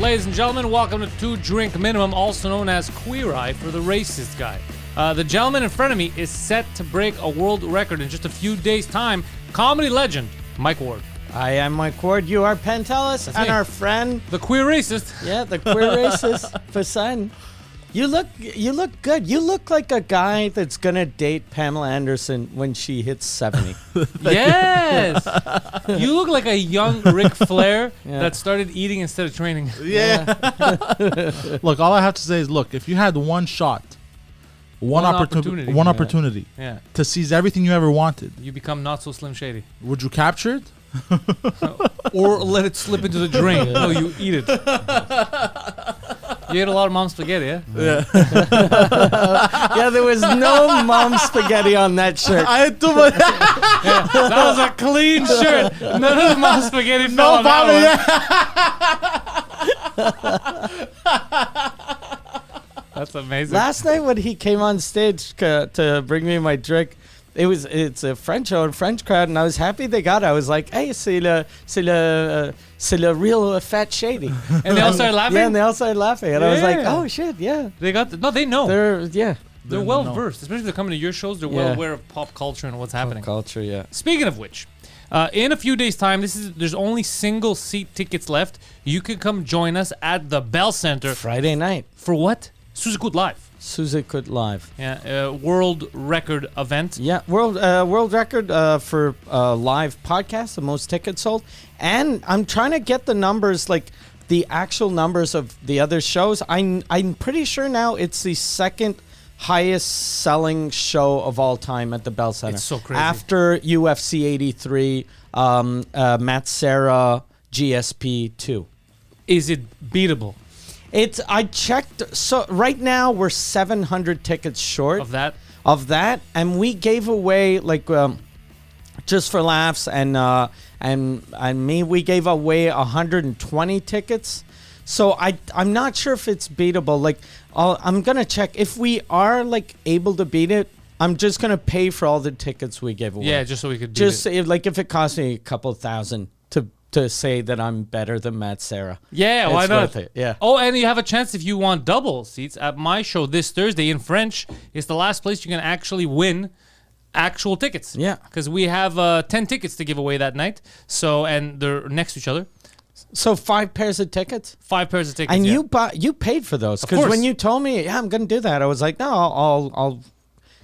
Ladies and gentlemen, welcome to Two Drink Minimum, also known as Queer Eye for the Racist Guy. The gentleman in front of me is set to break a world record in just a few days' time. Comedy legend, Mike Ward. I am Mike Ward. You are Pantelis, That's and me. our friend, The Queer Racist. yeah, the queer racist, Poseidon. You look good. You look like a guy that's gonna date Pamela Anderson when she hits 70. Yes! You look like a young Ric Flair that started eating instead of training. Yeah. Look, all I have to say is, look, if you had one shot, one opportunity Yeah. to seize everything you ever wanted, You become not so Slim Shady. would you capture it? Or let it slip into the drain. No, you eat it. You ate a lot of mom's spaghetti, yeah? Yeah, there was no mom spaghetti on that shirt. I had too much. Yeah, that was a clean shirt. None of the mom's spaghetti fell on that one. That's amazing. Last night when he came on stage to bring me my drink, it's a French show, French crowd, and I was happy they got it. I was like, hey, c'est le real fat shady. And they all started laughing? Yeah, and they all started laughing. And I was like, Yeah. oh, shit, yeah. They got no, they know. They're well versed, especially if they're coming to your shows. They're well aware of pop culture and what's happening. culture, yeah. Speaking of which, in a few days' time, there's only single seat tickets left. You can come join us at the Bell Center. Friday night. For what? Sous Écoute Live. Sous Écoute Live. Yeah, world record event. Yeah, world record for live podcast, the most tickets sold. And I'm trying to get the numbers, like the actual numbers of the other shows. I'm pretty sure now it's the second highest selling show of all time at the Bell Center. It's so crazy. After UFC 83, Matt Serra, GSP 2. Is it beatable I checked, so right now we're 700 tickets short of that? And we gave away, like, just for laughs, and me, we gave away 120 tickets. So I'm not sure if it's beatable. Like, I'm gonna check if we are like able to beat it. I'm just gonna pay for all the tickets we gave away. Yeah, just so we could just if it cost me a couple $1,000 to say that I'm better than Matt Serra. Yeah, why It's not? worth it, yeah. Oh, and you have a chance if you want double seats at my show this Thursday in French. It's the last place you can actually win actual tickets. Yeah. Because we have 10 tickets to give away that night. So, and they're next to each other. So 5 pairs of tickets. 5 pairs of tickets. And yeah. you paid for those, Of because course. when you told me, yeah, I'm gonna do that, I was like, no, I'll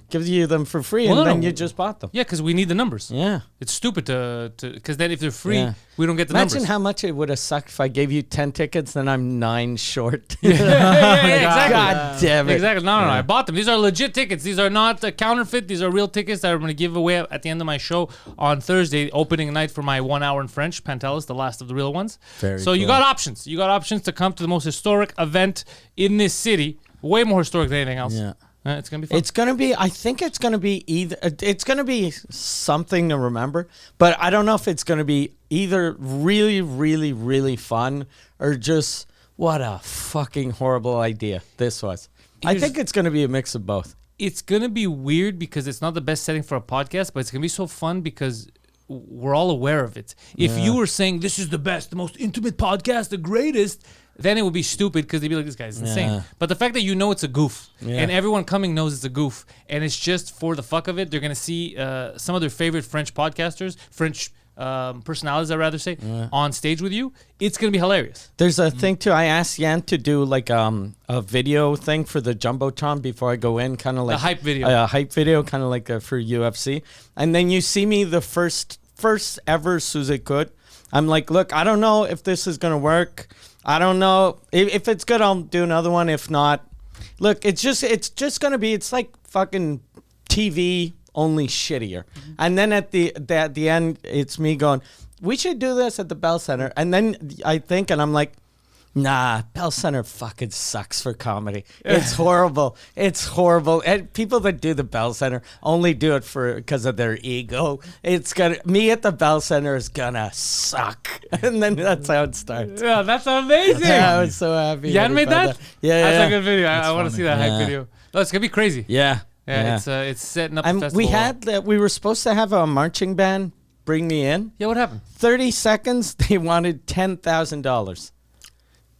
give you them for free, Well, and no, then no. you just bought them. Yeah, because we need the numbers. Yeah. It's stupid to because then if they're free, Yeah. we don't get the Imagine numbers. how much it would have sucked if I gave you 10 tickets, then I'm 9 short. yeah, exactly. God damn it. Exactly. No, I bought them. These are legit tickets. These are not counterfeit. These are real tickets that I'm going to give away at the end of my show on Thursday, opening night for my 1 hour in French, Pantelis, the last of the real ones. Very so you cool. got options. You got options to come to the most historic event in this city. Way more historic than anything else. Yeah. It's going to be fun. It's going to be, I think it's going to be either, it's going to be something to remember, but I don't know if it's going to be either really, really, really fun or just what a fucking horrible idea this was. I think it's going to be a mix of both. It's going to be weird because it's not the best setting for a podcast, but it's going to be so fun because we're all aware of it. If you were saying this is the best, the most intimate podcast, the greatest, then it would be stupid because they'd be like, this guy's insane. Yeah. But the fact that you know it's a goof Yeah. and everyone coming knows it's a goof and it's just for the fuck of it, they're going to see some of their favorite French podcasters, French personalities, I'd rather say, on stage with you. It's going to be hilarious. There's a thing too. I asked Yan to do like a video thing for the Jumbotron before I go in, kind of like The hype video. A hype video, kind of like for UFC. And then you see me the first ever Sous Écoute. I'm like, look, I don't know if this is gonna work. I don't know if it's good. I'll do another one. If not, look, it's just gonna be. It's like fucking TV, only shittier. And then at the end, it's me going, we should do this at the Bell Center. And then I think, and I'm like, nah, Bell Center fucking sucks for comedy. It's horrible. It's horrible. And people that do the Bell Center only do it because of their ego. Me at the Bell Center is gonna suck. And then that's how it starts. Yeah, that's amazing. Yeah, I was so happy. Yan made that? Yeah, That's yeah. a good video. I want to see that hype Yeah. video. No, it's going to be crazy. Yeah. Yeah, it's setting up the And festival. we were supposed to have a marching band bring me in. Yeah, what happened? 30 seconds, they wanted $10,000.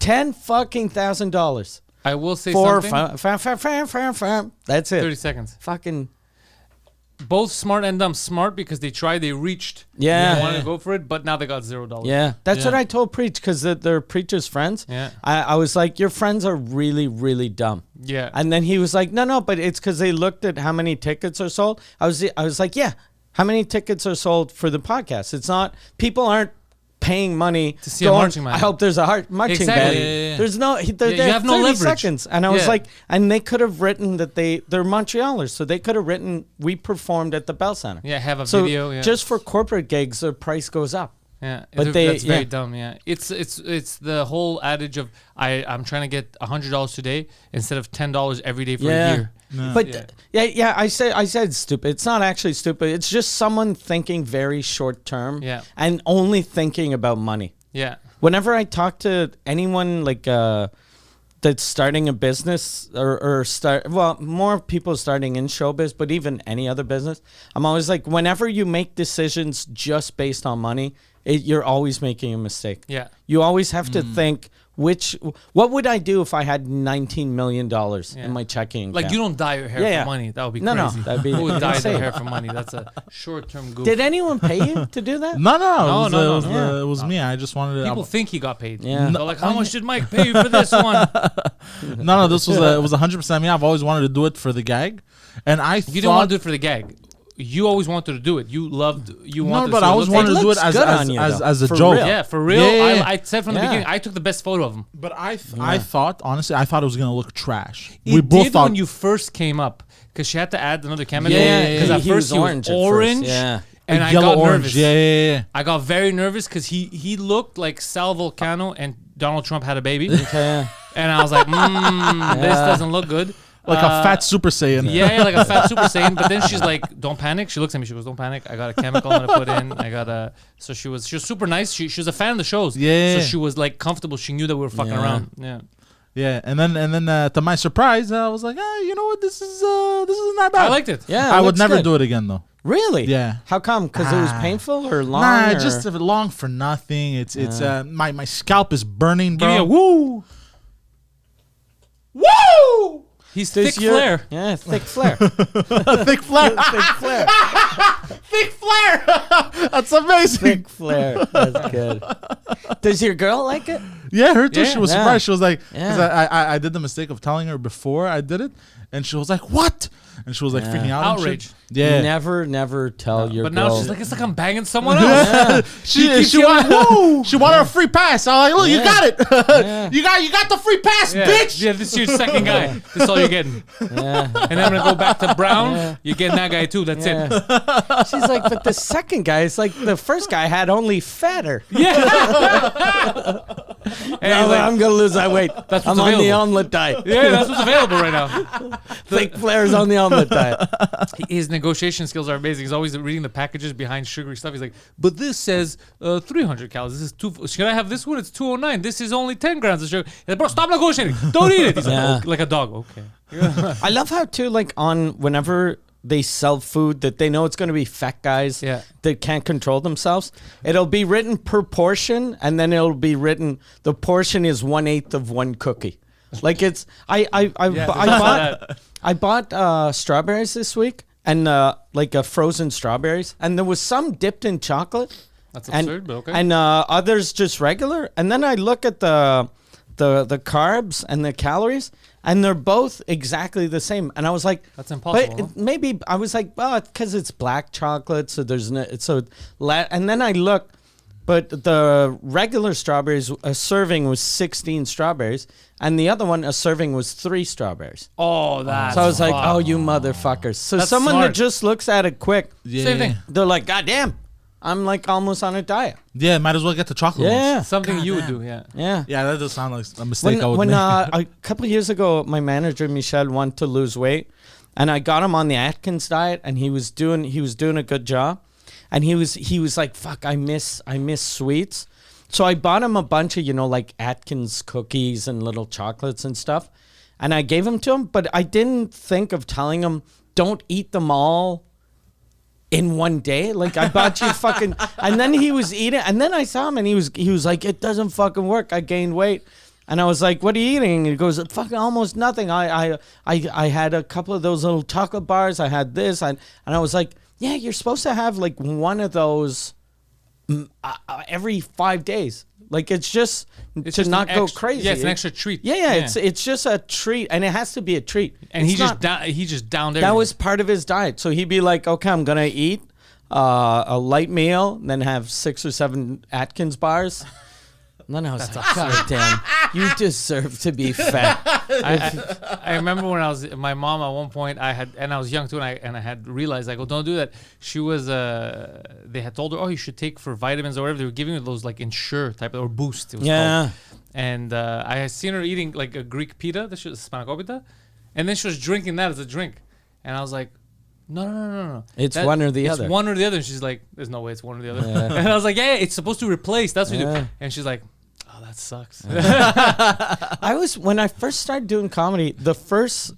$10,000. I will say For something. That's it. 30 seconds. Fucking Both smart and dumb. Smart because they tried, they reached. Yeah. They wanted to go for it, but now they got $0. yeah. That's Yeah. what I told Preach because they're Preacher's friends. Yeah. I was like, your friends are really, really dumb. Yeah. And then he was like, no, but it's because they looked at how many tickets are sold. I was like, yeah, how many tickets are sold for the podcast? It's not, people aren't paying money To see a marching band. I hope there's a marching Exactly. band. Yeah. There's no, they're Yeah, there you have no 30 leverage. seconds. And I was Yeah. like, and they could have written that they're Montrealers. So they could have written, we performed at the Bell Center. Yeah, have a So video. Yeah. just for corporate gigs, the price goes up. Yeah, But that's very yeah. dumb. Yeah, it's the whole adage of I'm trying to get $100 today instead of $10 every day for a year. But yeah, I said stupid. It's not actually stupid. It's just someone thinking very short term. Yeah. And only thinking about money. Yeah, Whenever I talk to anyone like that's starting a business or more people starting in showbiz, but even any other business, I'm always like, whenever you make decisions just based on money, you're always making a mistake. yeah. You always have to think what would I do if I had $19 million Yeah. in my checking account? Like you don't dye your hair Yeah, for yeah. money. That would be No, crazy. that'd be Who would dye their insane. hair for money? That's a short-term goof. Did anyone pay you to do that? No, No, it was me. I just wanted to. People think he got paid. Yeah. They're like, how much did Mike pay you for this one? no, this was it was 100% me. I've always wanted to do it for the gag, and I You thought. didn't want to do it for the gag. You always wanted to do it. You wanted. No, but to I always look wanted like- to do it looks as good on you, though. as a For joke. real. Yeah, for real. Yeah, yeah. I said from the Yeah. beginning, I took the best photo of him. But I thought honestly, I thought it was gonna look trash. It we both did thought. when you first came up because she had to add another camera. Yeah, because at he first was he was orange at orange. first, yeah. And I yellow got orange. nervous. Yeah. I got very nervous because he looked like Sal Vulcano and Donald Trump had a baby, Okay. and I was like, this doesn't look good. Like a fat Super Saiyan. Yeah, like a fat Super Saiyan. But then she's like, "Don't panic." She looks at me. She goes, "Don't panic. I got a chemical I'm gonna put in. I got a." So she was super nice. She was a fan of the shows. Yeah. So she was like comfortable. She knew that we were fucking Yeah. around. Yeah. Yeah, and then to my surprise, I was like, you know what? This is not bad. I liked it. Yeah. I it would looks never good. do it again though. Really? Yeah. How come? Because it was Ah. painful or long? Nah, or? just long for nothing. It's my scalp is burning, Give me a bro. woo. Woo! He's Does thick your- flare. Yeah, thick flare. Thick flare. thick flare. Thick flare. That's amazing. Thick flare. That's good. Does your girl like it? Yeah, her too. Yeah. She was Yeah. surprised. She was like, 'cause Yeah. I did the mistake of telling her before I did it, and she was like, "What?" And she was like Yeah. freaking out. and shit. Outrage. Yeah. Never tell your But girl. now she's like, it's like I'm banging someone else. She keeps yelling, wanted she wanted a free pass. I was like, look, you Yeah. got it. Yeah. you got the free pass, Yeah. bitch. Yeah, this is your second guy. This is all you're getting. yeah. And then I'm gonna go back to Brown. Yeah. You're getting that guy too. That's it. Yeah. She's like, but the second guy is like the first guy had only fatter. And Now he's like, I'm gonna lose that weight. That's I'm what's on the available. omelet diet. yeah, that's what's available right now. Thick flares on the omelet diet. His negotiation skills are amazing. He's always reading the packages behind sugary stuff. He's like, but this says 300 calories. This is should I have this one? It's 209. This is only 10 grams of sugar. He's like, bro, stop negotiating. Don't eat it. He's Yeah. like, "Okay," like a dog. Okay. I love how too, like on whenever they sell food that they know it's going to be fat guys Yeah. that can't control themselves. It'll be written per portion, and then it'll be written the portion is 1/8 of one cookie. Like it's I bought strawberries this week and like frozen strawberries, and there was some dipped in chocolate. That's and, absurd, but okay. And others just regular. And then I look at the carbs and the calories, and they're both exactly the same. And I was like, That's impossible, But huh? maybe I was like, oh, because it's black chocolate, so there's no. And then I look, but the regular strawberries, a serving was 16 strawberries, and the other one, a serving was 3 strawberries. Oh, that's So I was like, fucked. oh, you motherfuckers. So That's someone smart. that just looks at it quick, Yeah. Same thing. they're like, God damn, I'm like almost on a diet. Yeah, might as well get the chocolate Yeah. ones. Something you would do, yeah. Yeah. Yeah, that does sound like a mistake I would When make. a couple of years ago, my manager Michel wanted to lose weight, and I got him on the Atkins diet, and he was doing a good job, and he was like, fuck, I miss sweets, so I bought him a bunch of like Atkins cookies and little chocolates and stuff, and I gave them to him, but I didn't think of telling him don't eat them all in one day. Like I bought you fucking, and then he was eating, and then I saw him, and he was like, it doesn't fucking work. I gained weight. And I was like, what are you eating? And he goes, fucking almost nothing. I had a couple of those little chocolate bars. I had this. And I was like, yeah, you're supposed to have like one of those every 5 days. Like it's just not go crazy. Yeah, it's an extra treat. Yeah. It's just a treat, and it has to be a treat. And he just downed everything. That was part of his diet. So he'd be like, okay, I'm gonna eat a light meal, then have 6 or 7 Atkins bars. And then I was like, God damn, you deserve to be fat. I remember when I was my mom at one point. I was young too, and I had realized, I go, don't do that. She was they had told her, oh, you should take for vitamins or whatever. They were giving her those like Ensure type or Boost. It was called. And I had seen her eating like a Greek pita, the spanakopita, and then she was drinking that as a drink, and I was like, no. It's one or the other. It's one or the other. And she's like, there's no way it's one or the other. Yeah. And I was like, yeah, it's supposed to replace. That's what you do. And she's like, oh, that sucks. When I first started doing comedy, the first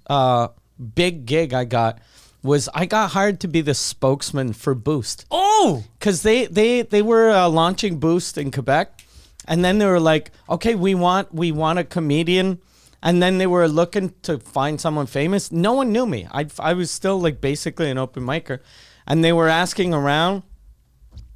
big gig I got hired to be the spokesman for Boost. Oh! Because they were launching Boost in Quebec. And then they were like, okay, we want a comedian. And then they were looking to find someone famous. No one knew me. I was still like basically an open micer. And they were asking around.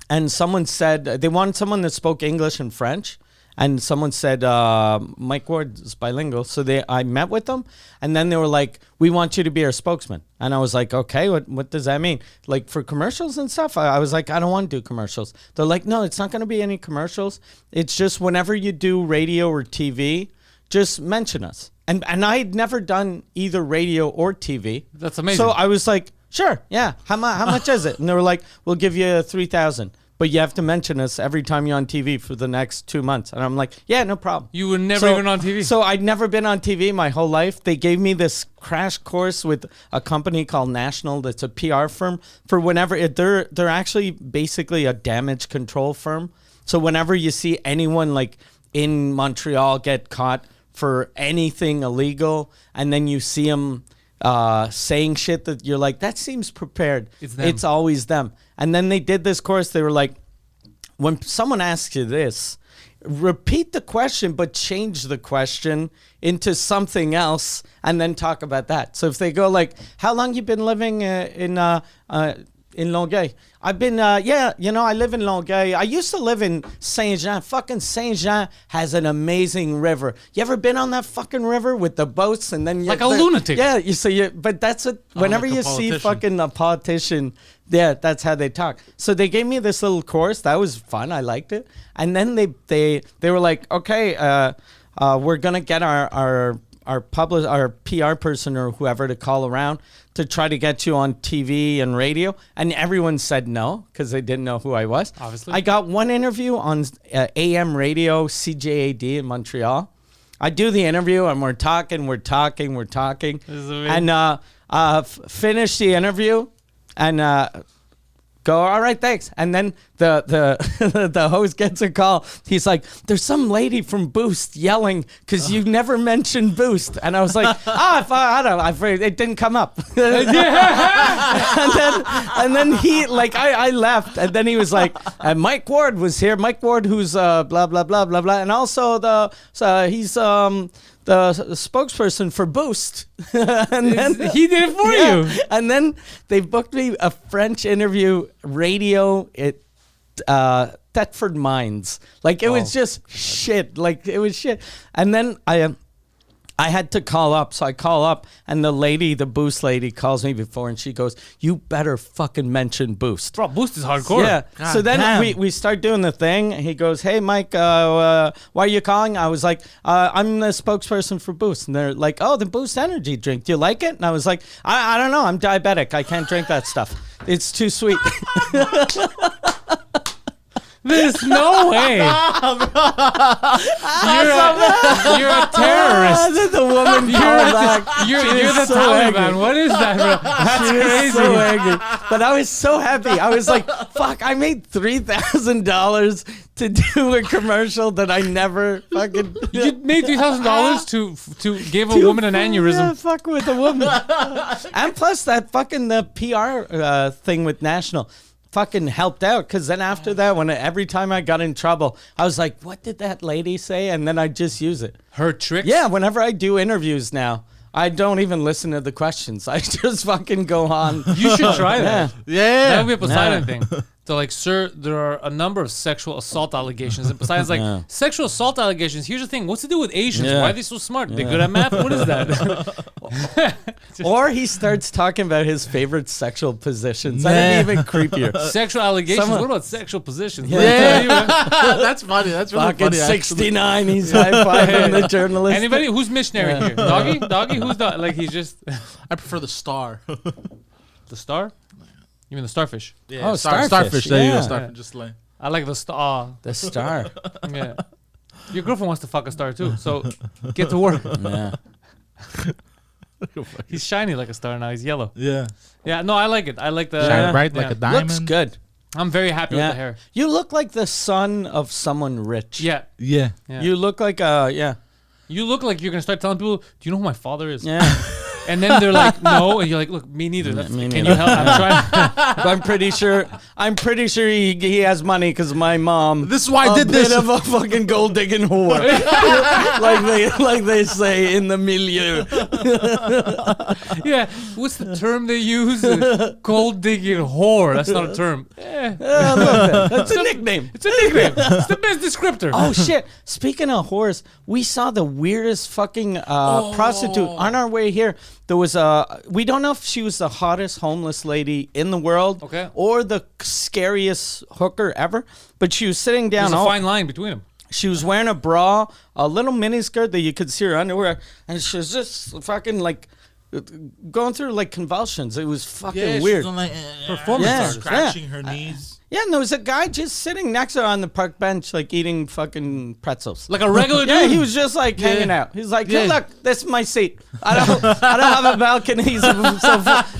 And someone said they wanted someone that spoke English and French. And someone said, Mike Ward is bilingual. So I met with them. And then they were like, we want you to be our spokesman. And I was like, okay, what does that mean? Like for commercials and stuff? I was like, I don't want to do commercials. They're like, no, it's not going to be any commercials. It's just whenever you do radio or TV, just mention us. And I had never done either radio or TV. That's amazing. So I was like, sure, yeah. How much is it? And they were like, we'll give you $3,000. But you have to mention us every time you're on TV for the next 2 months. And I'm like, yeah, no problem. You were never even on TV. So I'd never been on TV my whole life. They gave me this crash course with a company called National that's a PR firm for whenever they're actually basically a damage control firm. So whenever you see anyone like in Montreal get caught for anything illegal, and then you see them saying shit that you're like, that seems prepared. It's always them. And then they did this course. They were like, when someone asks you this, repeat the question, but change the question into something else and then talk about that. So if they go like, how long you been living in Longueuil? I've been, I live in Longueuil. I used to live in Saint-Jean. Fucking Saint-Jean has an amazing river. You ever been on that fucking river with the boats and then like a lunatic? Yeah, but that's what, whenever you see fucking a politician, yeah, that's how they talk. So they gave me this little course. That was fun. I liked it. And then they were like, okay, we're going to get our PR person or whoever to call around to try to get you on TV and radio. And everyone said no because they didn't know who I was. Obviously. I got one interview on AM radio, CJAD in Montreal. I do the interview and we're talking. And finish the interview and go, all right, thanks. And then the host gets a call. He's like, there's some lady from Boost yelling because you never mentioned Boost. And I was like, I don't know. It didn't come up. and then he, like, I left. And then he was like, Mike Ward was here. Mike Ward, who's blah, blah, blah, blah, blah. And also he's the spokesperson for Boost. And then he did it for you. And then they booked me a French interview, radio at Thetford Mines. Like it was just shit. Like it was shit. And then I had to call up. So I call up and the Boost lady calls me before and she goes, you better fucking mention Boost. Bro, Boost is hardcore. Yeah. God so then we start doing the thing. He goes, hey, Mike, why are you calling? I was like, I'm the spokesperson for Boost. And they're like, oh, the Boost energy drink. Do you like it? And I was like, I don't know. I'm diabetic. I can't drink that stuff. It's too sweet. There's no way. You're a terrorist. The woman called back. You're the so Taliban. What is that, bro? That's crazy. So angry. But I was so happy. I was like, fuck, I made $3,000 to do a commercial that I never fucking... You made $3,000 to give a woman an aneurysm. Yeah, fuck with a woman. And plus that fucking the PR thing with National. fucking helped out, because then after that, every time I got in trouble, I was like, what did that lady say? And then I just use it. Her tricks? Yeah, whenever I do interviews now, I don't even listen to the questions. I just fucking go on. You should try that. Yeah. That would be a Poseidon thing. So like, sir, there are a number of sexual assault allegations. And Poseidon's like, sexual assault allegations, here's the thing. What's to do with Asians? Yeah. Why are they so smart? They're good at math? What is that? Or he starts talking about his favorite sexual positions. That'd be even creepier. Sexual allegations? What about sexual positions? Yeah. That's funny. That's really Fucking funny. 69, he's high-fiving the journalist. Anybody? Who's missionary here? Doggy? Who's not? Like, he's just... I prefer the star. The star? You mean the starfish? Yeah, Oh, starfish. There you go. Yeah. Starfish. Just like. I like the star. The star. Yeah. Your girlfriend wants to fuck a star too, so get to work. Yeah. He's shiny like a star now. He's yellow. Yeah. Yeah, no, I like it. I like the... Shine bright like yeah. a diamond. Looks good. I'm very happy with the hair. You look like the son of someone rich. Yeah. Yeah. Yeah. You look like You look like you're going to start telling people, do you know who my father is? Yeah. And then they're like, no. And you're like, look, me neither. That's, me can neither. you help? I'm trying. But I'm pretty sure he has money, because my mom. This is why I did this. A bit of a fucking gold digging whore, like they say in the milieu. Yeah. What's the term they use? Gold digging whore. That's not a term. That's a nickname. It's a nickname. It's the best descriptor. Oh shit! Speaking of whores, we saw the weirdest fucking prostitute on our way here. There was we don't know if she was the hottest homeless lady in the world, or the scariest hooker ever, but she was sitting down. There's a fine line between them. She was wearing a bra, a little mini skirt that you could see her underwear, and she was just fucking like going through like convulsions. It was fucking weird. Performance artist. Scratching her knees. Yeah, and there was a guy just sitting next to her on the park bench, like eating fucking pretzels. Like a regular dude? Yeah, he was just like hanging out. He's like, hey, look, this is my seat. I don't have a balcony, so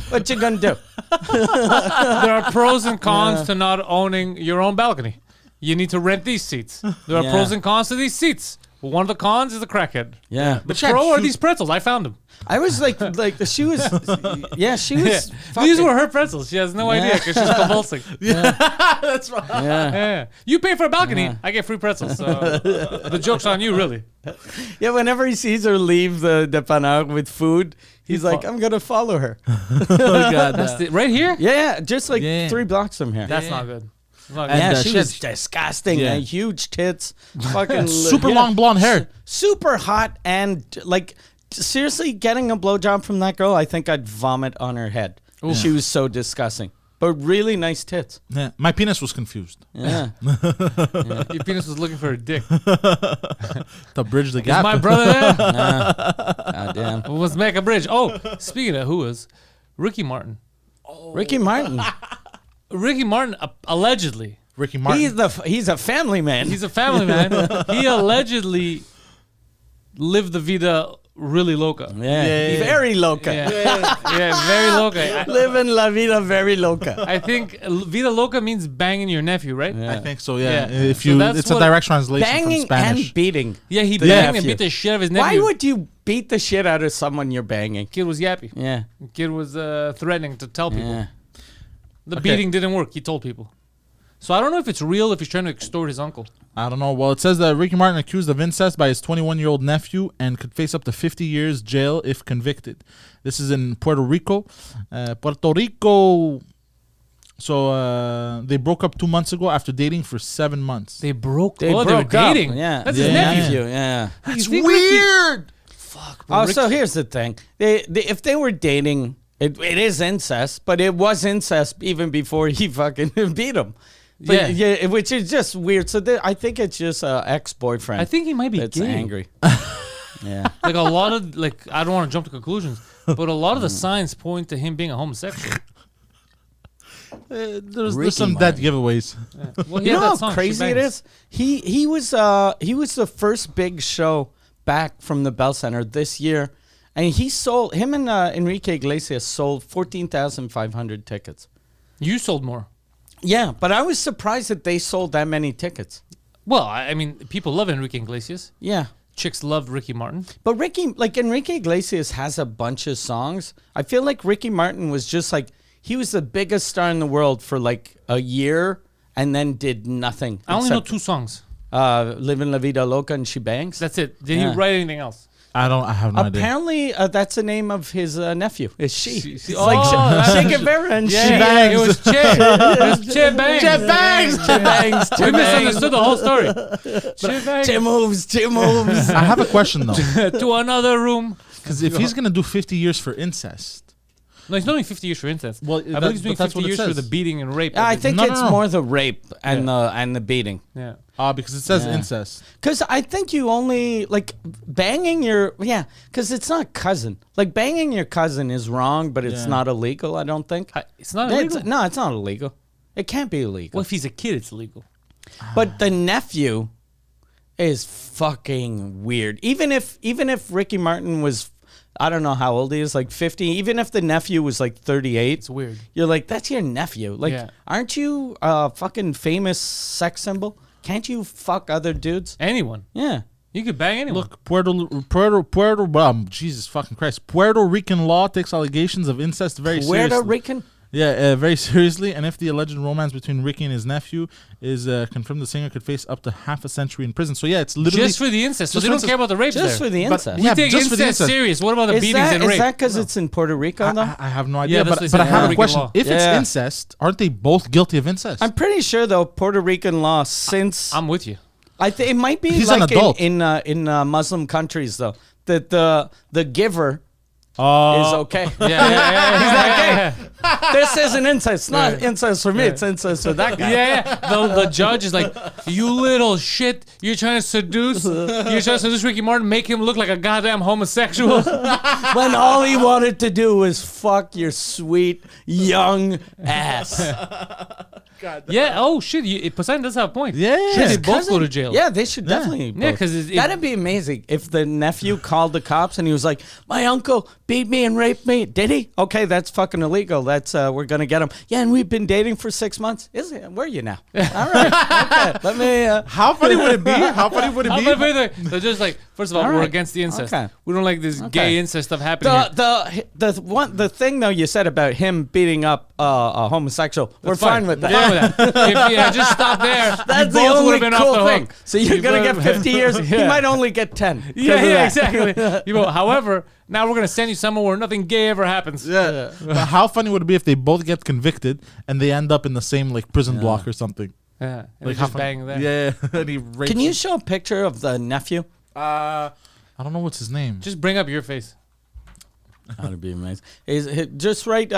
what you gonna do? There are pros and cons to not owning your own balcony. You need to rent these seats. There are pros and cons to these seats. One of the cons is a crackhead. Yeah. The pro are these pretzels. I found them. I was like she was, she was. These were her pretzels. She has no idea because she's convulsing. That's right. Yeah. You pay for a balcony, I get free pretzels. So the joke's on you, really. Yeah, whenever he sees her leave the dépanneur with food, he's like, I'm going to follow her. Oh, God. That's right here? Yeah, just like 3 blocks from here. That's not good. Yeah, she she was has- disgusting. Yeah. Huge tits, fucking Super long blonde hair. super hot, and like seriously, getting a blowjob from that girl, I think I'd vomit on her head. She was so disgusting, but really nice tits. Yeah. My penis was confused. Yeah, Your penis was looking for a dick. To bridge the Is gap. my brother there? God damn. Let's make a bridge. Oh, speaking of who is, Ricky Martin. Ricky Martin. Ricky Martin, allegedly. Ricky Martin. He's a family man. He's a family man. He allegedly lived the vida really loca. Yeah, very loca. Yeah, very loca. Living la vida very loca. I think vida loca means banging your nephew, right? I think so. Yeah. Yeah. If So you, that's it's a what- direct translation Banging from Spanish. and beating. Yeah, he The banged and nephew. beat the shit out of his Why nephew. would you beat the shit out of someone you're banging? Kid was yappy. Yeah. Kid was threatening to tell people. Yeah. The beating didn't work. He told people. So I don't know if it's real, if he's trying to extort his uncle. I don't know. Well, it says that Ricky Martin accused of incest by his 21-year-old nephew and could face up to 50 years jail if convicted. This is in Puerto Rico. So they broke up 2 months ago after dating for 7 months. They broke. They they were broke up. dating. Yeah. That's Yeah. his nephew. Yeah. That's You think Ricky- weird. Fuck. Oh, so here's the thing. If they were dating, it is incest, but it was incest even before he fucking beat him. But Yeah. which is just weird. So I think it's just an ex-boyfriend I think he might be that's gay. angry. Yeah. Like a lot of I don't want to jump to conclusions, but a lot of the signs point to him being a homosexual. There's Ricky some Martin. dead giveaways. Well, he You had know that song, how crazy She it Bangs. is? He was the first big show back from the Bell Center this year, and him and Enrique Iglesias sold 14,500 tickets. You sold more. Yeah, but I was surprised that they sold that many tickets. Well, I mean, people love Enrique Iglesias. Yeah. Chicks love Ricky Martin. But Enrique Iglesias has a bunch of songs. I feel like Ricky Martin was just like, he was the biggest star in the world for like a year and then did nothing. I only know except, 2 songs. Livin' La Vida Loca and She Bangs. That's it. Did Yeah. he write anything else? I have no idea. Apparently, that's the name of his nephew. Is she? It's Oh, like that's- Che Guevara and Yeah, She Bangs. it was Che. It was Che Bangs. Che Bangs. Che Bangs. We misunderstood the whole story. Che Bangs. Che moves. Che moves. I have a question though, To another room. because if he's gonna do 50 years for incest, No, he's not doing 50 years for incest. Well, I believe he's doing but that's 50 what it years for says. the beating and rape. I think No, it's no. more the rape and the beating. Yeah. because it says Yeah. incest. Because I think you only like banging your because it's not cousin. Like banging your cousin is wrong, but it's Yeah. not illegal. I don't think. It's not illegal. No, it's not illegal. It can't be illegal. Well, if he's a kid, it's illegal. But the nephew is fucking weird. Even if Ricky Martin was, I don't know how old he is, like 50. Even if the nephew was like 38, It's weird. you're like, that's your nephew. Like, Yeah. aren't you a fucking famous sex symbol? Can't you fuck other dudes? Anyone. Yeah. You could bang anyone. Look, Jesus fucking Christ. Puerto Rican law takes allegations of incest very Puerto seriously. Rican. Yeah, very seriously. And if the alleged romance between Ricky and his nephew is confirmed, the singer could face up to half a century in prison. So yeah, it's literally just for the incest. So just they for don't incest. care about the rape Just there. for the But- incest. we yeah, take just for the incest incest. serious. What about the beatings and Is rape? that because it's in Puerto Rico, though? I have no idea, Yeah, that's but, what but I they say, have Puerto a question. Rican law. If it's Yeah. incest, aren't they both guilty of incest? I'm pretty sure, though, Puerto Rican law, since... I'm with you. I think it might be He's like an adult. in Muslim countries, though, that the giver Oh, is okay. He's not gay. This isn't incest. It's not incest for me. It's incest for that guy. The judge is like, you little shit. You're trying to seduce Ricky Martin, make him look like a goddamn homosexual. When all he wanted to do was fuck your sweet young ass. Yeah. Oh shit. Poseidon does have a point. Yeah. Should they His both cousin- go to jail? Yeah, they should definitely. Yeah, both. 'cause that'd be amazing if the nephew called the cops and he was like, "My uncle beat me and raped me." Did he? Okay, that's fucking illegal. That's we're gonna get him. Yeah, and we've been dating for 6 months. Is it? Where are you now? All right. Okay. Let me. how funny would it be? How funny would it I'm be? not either. They're just like, first of all, All we're right. against the incest. Okay. We don't like this Okay. gay incest stuff happening here. The thing though you said about him beating up a homosexual, we're fine with that. We're fine with that. If just stop there, That's you the both only would have been cool off the thing. hook. So you're You gonna both- get 50 years. He Yeah. might only get 10. Yeah, exactly. However, now we're gonna send you somewhere where nothing gay ever happens. Yeah. But how funny would it be if they both get convicted and they end up in the same like prison block or something? Yeah. Like Just how bang there. Yeah. And he rapes Can you him. show a picture of the nephew? I don't know what's his name. Just bring up your face. That'd be amazing. Just write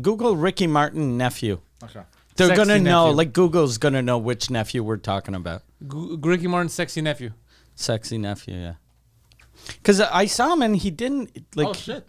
Google Ricky Martin nephew. Okay. They're Sexy gonna know. nephew. Like Google's gonna know which nephew we're talking about. Ricky Martin's sexy nephew. Sexy nephew, yeah. Because I saw him and he didn't like. Oh shit.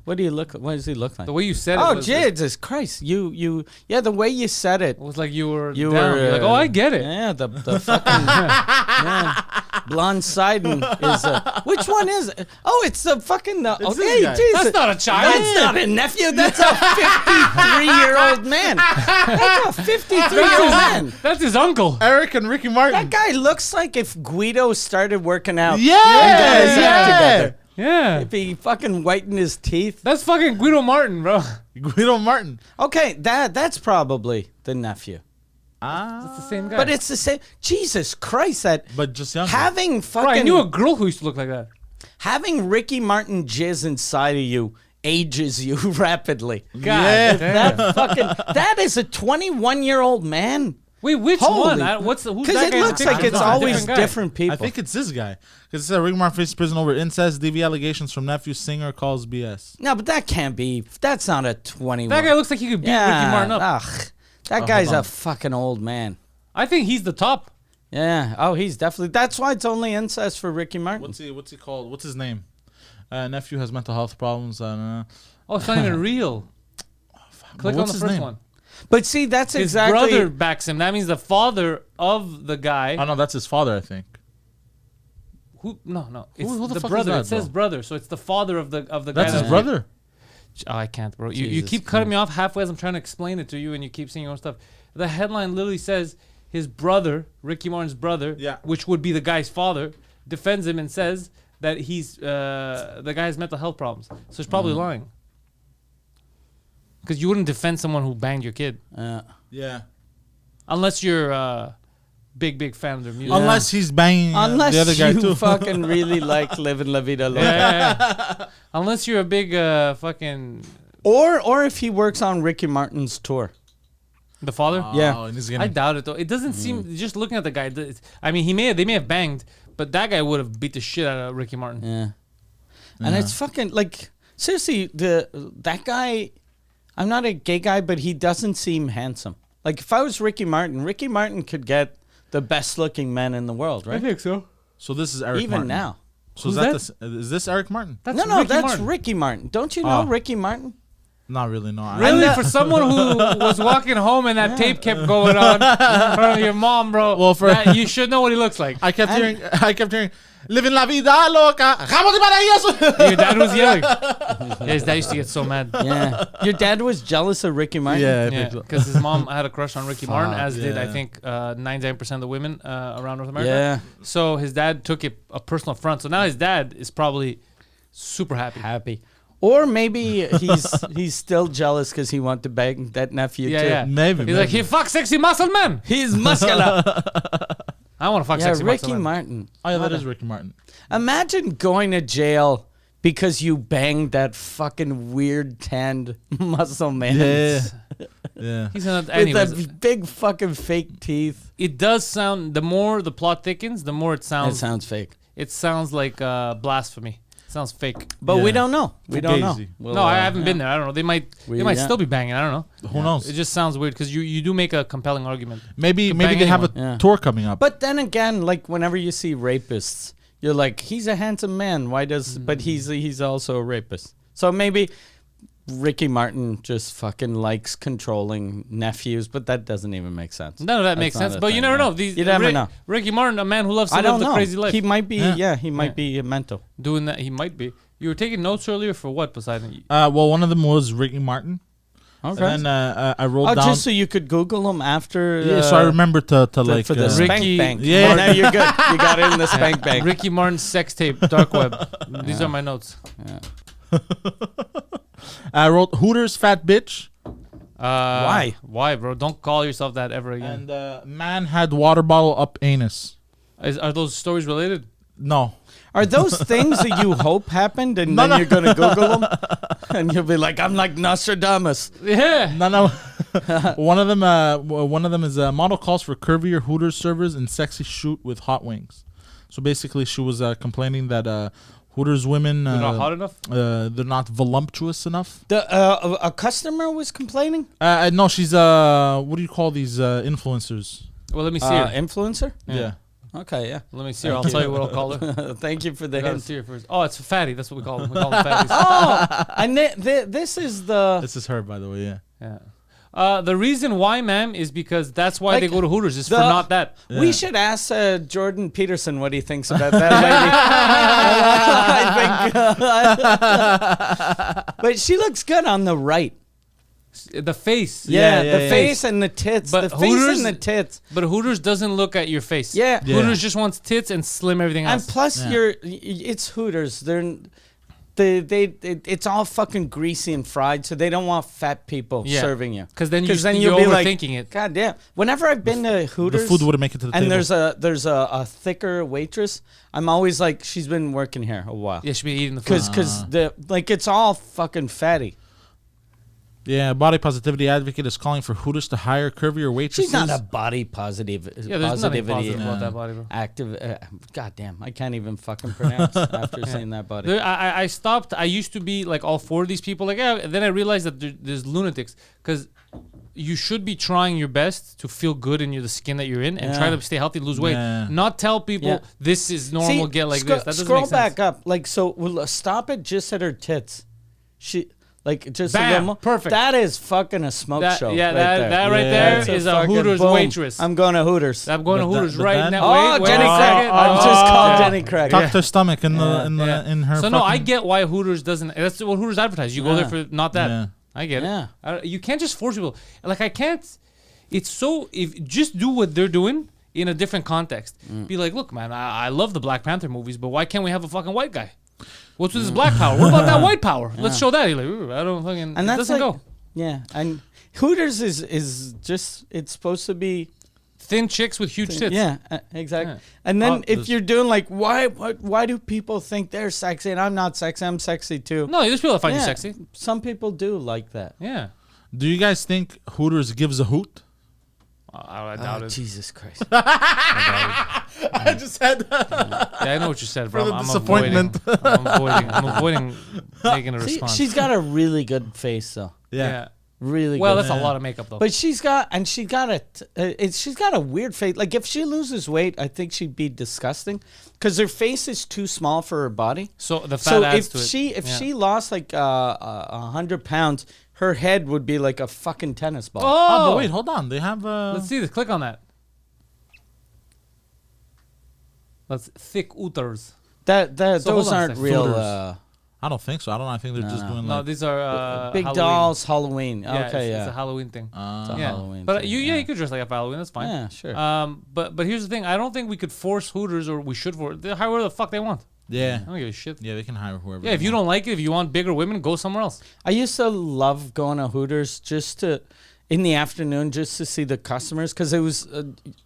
What do you look? What does he look like? The way you said it Oh was, Jesus Christ! Yeah, the way you said it. was like you were You down. were. You're like, oh, I get it. Yeah, the fucking yeah. Blonde Sidon is. Which one is it? Oh, it's the fucking. this Okay, guy. Jesus. That's not a child. That's not a nephew. That's a 53-year-old man. That's a 53-year-old man. That's his uncle. Eric and Ricky Martin. That guy looks like if Guido started working out. Yeah, and got his act yeah. together. Yeah. If he fucking whitened his teeth. That's fucking Guido Martin, bro. Guido Martin. Okay, that's probably the nephew. It's the same guy. But it's the same. Jesus Christ, that But just younger. having Bro, I fucking knew a girl who used to look like that. having Ricky Martin jizz inside of you ages you rapidly. God Yeah. damn. That is a 21-year-old man. Wait, which Holy- one? Who's Because that it guy in looks the like picture? it's No, a always guy. different people. I think it's this guy. Because it said Ricky Martin faces prison over incest, DV allegations from nephew, singer calls BS. No, but that can't be. That's not a 21. That guy looks like he could beat Ricky Martin up. That guy's hold a on. fucking old man. I think he's the top. Yeah. Oh, he's definitely. That's why it's only incest for Ricky Martin. What's he called? What's his name? Nephew has mental health problems. Oh, it's not even real. Click on What's the his first name? one. But see, that's His exactly. brother backs him. That means the father of the guy. Oh no, that's his father, I think. Who? No. It's Who the the fuck is brother. that, It says bro? brother, so it's the father of the guy. That's his brother. Oh, I can't, bro. You Jesus keep cutting me off halfway as I'm trying to explain it to you, and you keep saying your own stuff. The headline literally says his brother, Ricky Martin's brother, Yeah. which would be the guy's father, defends him and says that he's the guy has mental health problems. So he's probably lying. Because you wouldn't defend someone who banged your kid. Yeah. Unless you're a big fan of their music. Unless he's banging Unless the other guy you too. fucking really like living La Vida Loca. Yeah. Unless you're a big fucking... Or if he works on Ricky Martin's tour. The father? Yeah. And he's I getting, doubt it though. It doesn't seem... Just looking at the guy... I mean, they may have banged, but that guy would have beat the shit out of Ricky Martin. Yeah. And it's fucking like seriously, that guy, I'm not a gay guy, but he doesn't seem handsome. Like if I was Ricky Martin could get the best looking men in the world, right? think so. so this is Eric Even Martin. now. So Who's is this Eric Martin? That's No, Ricky that's Martin. Ricky Martin. Don't you know Oh. Ricky Martin? Not really, no. Really? For someone who was walking home and that tape kept going on in front of your mom, bro. Well, for- you should know what he looks like. I kept hearing, living la vida loca. Vamos de paraíso. Your dad was yelling. Yeah, his dad used to get so mad. Yeah. Your dad was jealous of Ricky Martin? Yeah, I Yeah, think so. because his mom had a crush on Ricky Martin, Fuck, as did I yeah. think 99% of the women around North America. Yeah. So his dad took it a personal affront. So now his dad is probably super happy. Happy. Or maybe he's still jealous because he wanted to bang that nephew Yeah, too. yeah. Maybe. He's like, he fuck sexy muscle man. He's muscular. I want to fuck Yeah, sexy muscle Ricky man. Martin. Oh, yeah, that is Ricky Martin. Imagine going to jail because you banged that fucking weird tanned muscle man. Yeah. Yeah. He's not. With Anyways, the big fucking fake teeth. it does sound. The more the plot thickens, the more it That sounds. sounds fake. It sounds like blasphemy. It sounds fake. But we Yeah. don't know. We don't know. Fugazi. We'll, No, I haven't been there. I don't know. They might Yeah. still be banging. I don't know. Who knows? It just sounds weird because you do make a compelling argument. Maybe bang they have a anyone. Yeah. tour coming up. But then again, like whenever you see rapists, you're like, he's a handsome man. Why does? But he's also a rapist. So maybe Ricky Martin just fucking likes controlling nephews, but that doesn't even make sense. None of that That's makes not sense. a But you thing, never yeah. know. These, You never know. Ricky Martin, a man who loves to I live don't the know. crazy life. He might be. Yeah. Yeah, he might be mental. Doing that, he might be. You were taking notes earlier for what, Poseidon? Well, one of them was Ricky Martin. Okay. And then I wrote Oh, down. just so you could Google him after. Yeah, so I remember to like. for the Ricky- spank bank. Yeah. Oh, now you're good. You got it in the spank bank. Ricky Martin's sex tape, dark web. These are my notes. I wrote Hooters fat bitch. Why? Why, bro? Don't call yourself that ever again. And man had water bottle up anus. Are those stories related? No. Are those things that you hope happened, and then you're gonna Google them, and you'll be like, "I'm like Nostradamus." Yeah. No. One of them is model calls for curvier Hooters servers and sexy shoot with hot wings. So basically, she was complaining that Hooters women They're not hot enough? they're not voluptuous enough. A customer was complaining. No, she's what do you call these influencers? Well, let me see her. Influencer. Yeah. Okay, yeah. Let me see her. I'll tell you what I'll call her. Thank you for the I gotta hint. see her first. Oh, it's a fatty. That's what we call them. We call them fatties. Oh, and this is the. This is her, by the way. Yeah. Yeah. The reason why, ma'am, is because that's why Like, they go to Hooters. Is for the- not that. We should ask Jordan Peterson what he thinks about that lady. I think, but she looks good on the right. The face. Yeah, yeah, the yeah. face and the tits. But the face Hooters- and the tits. But Hooters doesn't look at your face. Yeah. Yeah. Hooters just wants tits and slim everything And else. plus, Yeah. it's Hooters. It's all fucking greasy and fried, so they don't want fat people Yeah. serving you. Because then Because then you're you'll be like, overthinking it. God damn. Whenever I've been to Hooters, The food wouldn't make it to the and table. there's a thicker waitress, I'm always like, she's been working here a while. Yeah, should be eating the food. Because it's all fucking fatty. Yeah, body positivity advocate is calling for Hooters to hire curvier waitresses. She's not a body positive. Yeah, there's nothing positivity positive about that body, bro. active. God damn, I can't even fucking pronounce after saying that body. I stopped. I used to be like all for these people. Like, yeah. And then I realized that there's lunatics. Because you should be trying your best to feel good in the skin that you're in and try Yeah. to stay healthy, lose weight. Yeah. Not tell people Yeah. this is normal, get like this. That doesn't scroll make sense. back up. Like, so we'll stop it just at her tits. She. Like just Bam, a little more. perfect. That is fucking a smoke That, show. yeah, right that, there. that right Yeah. there That's is a fucking Hooters boom. waitress. I'm going to Hooters. I'm going to But Hooters that- right but now. then- Oh, Jenny wait a Craig. second. I'm just called Oh. Jenny Craig. Tucked her stomach in her. So no, I fucking- get why Hooters doesn't. That's what Hooters advertise. You go there for not that. Yeah. I get Yeah. it. You can't just force people. Like I can't. It's so if just do what they're doing in a different context. Be like, look, man, I love the Black Panther movies, but why can't we have a fucking white guy? What's with this black power? What about that white power? Let's show that. You're like, "Ooh, I don't fucking. And it that's doesn't like, go. Yeah, and Hooters is just it's supposed to be Thin chicks with huge tits. Yeah, exactly. Yeah. And then if there's- you're doing like why do people think they're sexy and I'm not sexy? I'm sexy too. No, there's people that find you Yeah, sexy. Some people do like that. Yeah. Do you guys think Hooters gives a hoot? I doubt it. Jesus Christ. I just had Yeah, I know what you said, bro. the I'm disappointment. I'm avoiding making a See, response. she's got a really good face though. yeah. Really Well, good. that's a lot of makeup though. But she's got a weird face. Like if she loses weight, I think she'd be disgusting because her face is too small for her body. so the fat So adds if to it. she lost like 100 pounds, her head would be like a fucking tennis ball. Oh, Oh, but wait, hold on. They have let's see this. Click on that. That's thick ooters. That So those hold on a aren't second. real. Footers. I don't think so. I don't know. I think they're just doing No, like these are Big Halloween. dolls, Halloween. Yeah, Okay, it's yeah. a Halloween thing. It's a Yeah, Halloween but thing, you could dress like that for Halloween. That's fine. Yeah, sure. But here's the thing. I don't think we could force Hooters, or we should force. They hire whoever the fuck they want. yeah, I don't give a shit. yeah. They can hire whoever. Yeah, if they you want. don't like it, if you want bigger women, go somewhere else. I used to love going to Hooters just to, in the afternoon, just to see the customers because it was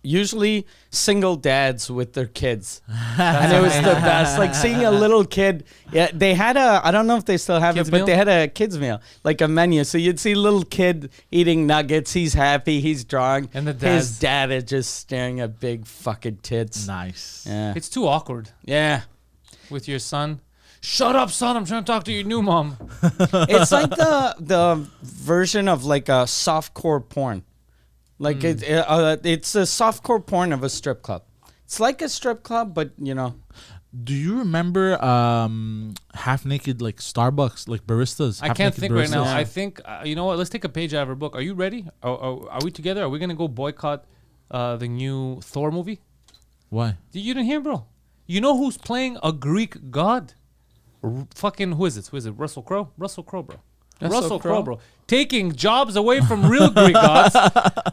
usually single dads with their kids. And it was the best. Like seeing a little kid. Yeah, they had I don't know if they still have Kids it, but meal? they had a kids meal, like a menu. So you'd see little kid eating nuggets. He's happy. He's drawing. And the his dads. dad is just staring at big fucking tits. Nice. Yeah. It's too awkward Yeah. with your son. Shut up, son. I'm trying to talk to your new mom. It's like the version of like a softcore porn. Like it's a softcore porn of a strip club. It's like a strip club, but you know. Do you remember half naked like Starbucks like baristas? I can't Half-naked think right now. baristas? I think, you know what? Let's take a page out of her book. Are you ready? Are we together? Are we going to go boycott the new Thor movie? Why? You didn't hear, bro. You know who's playing a Greek god? Fucking, who is it? Who is it? Russell Crowe? Russell Crowe, bro. Russell Crowe, bro. Taking jobs away from real Greek gods.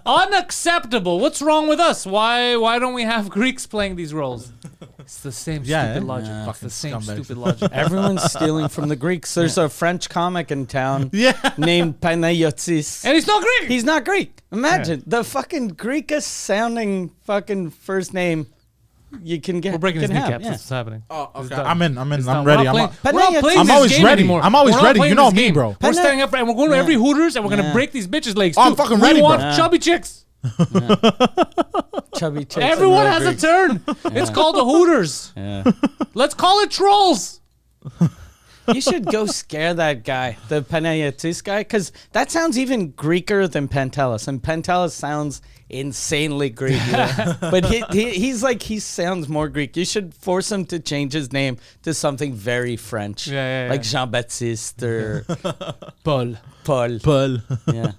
Unacceptable. What's wrong with us? Why don't we have Greeks playing these roles? It's the same stupid logic. Yeah. It's the same Scumbags. stupid logic. Everyone's stealing from the Greeks. There's a French comic in town Yeah. named Pantelis. And he's not Greek. He's not Greek. Imagine the fucking Greekest sounding fucking first name you can get. We're breaking his can have, kneecaps. yeah. That's what's happening. Oh, It's okay. done. I'm in. It's I'm done. ready. We're not I'm, playing, we're not playing I'm this always game ready. anymore. I'm always We're not ready. playing You know this me, game. bro. We're standing up and we're going to every Hooters and we're going to Yeah. break these bitches' legs. Oh, I'm too. fucking we ready, want bro. chubby chicks. Chubby chicks. Everyone and has a Greeks. turn. It's called the Hooters. Yeah. Let's call it trolls. You should go scare that guy, the Pantelis guy, because that sounds even Greeker than Pantelis, and Pantelis sounds insanely Greek. But he sounds more Greek. You should force him to change his name to something very French, Yeah. like Jean-Baptiste or Paul. Paul. Paul. Yeah,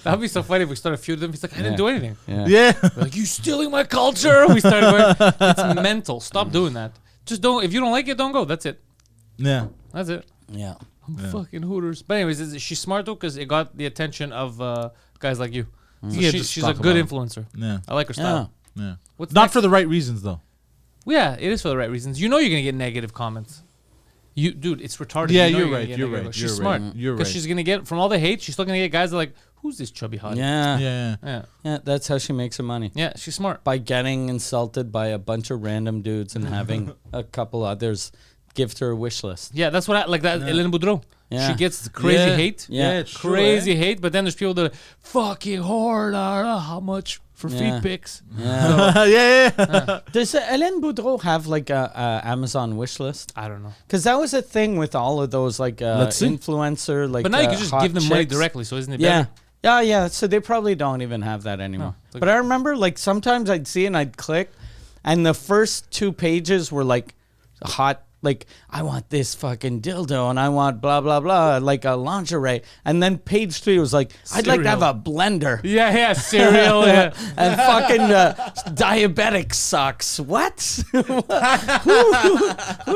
That'd be so funny if we started feuding them. He's like, I didn't Yeah. do anything. yeah. Yeah. We're like, you stealing my culture. We started going, it's mental. Stop doing that. Just don't, if you don't like it, don't go. That's it. Yeah. That's it. Yeah. Fucking Hooters. But anyways, she's smart though because it got the attention of guys like you. So Yeah, she's just a talk good about influencer. Yeah. I like her style. Yeah. What's Not next? for the right reasons though. Yeah, it is for the right reasons. You know you're gonna get negative comments. Dude, it's retarded. Yeah, You know you're gonna right, get you're negative. right, She's you're smart. right, you're Because right. she's gonna get from all the hate. She's still gonna get guys that are like, who's this chubby hottie? Yeah. Yeah. Yeah. Yeah, that's how she makes her money. Yeah, she's smart. By getting insulted by a bunch of random dudes and having a couple others give to her wish list. Yeah, that's what I like. That Hélène Boudreau. Yeah. She gets crazy Yeah. hate. Yeah. it's true, Crazy eh? hate. But then there's people that are fucking hard. How much for Yeah. feet pics? Yeah. Yeah. Does Hélène Boudreau have like a Amazon wish list? I don't know. Because that was a thing with all of those like Let's see. influencer like. But now you can just hot give them money chicks. directly. So isn't it Yeah. better? Yeah. So they probably don't even have that anymore. No. But I remember like sometimes I'd see it and I'd click, and the first 2 pages were like hot. Like, I want this fucking dildo and I want blah, blah, blah, like a lingerie. And then page 3 was like, I'd like to have a blender Yeah, cereal. Yeah. and fucking diabetic socks. What? who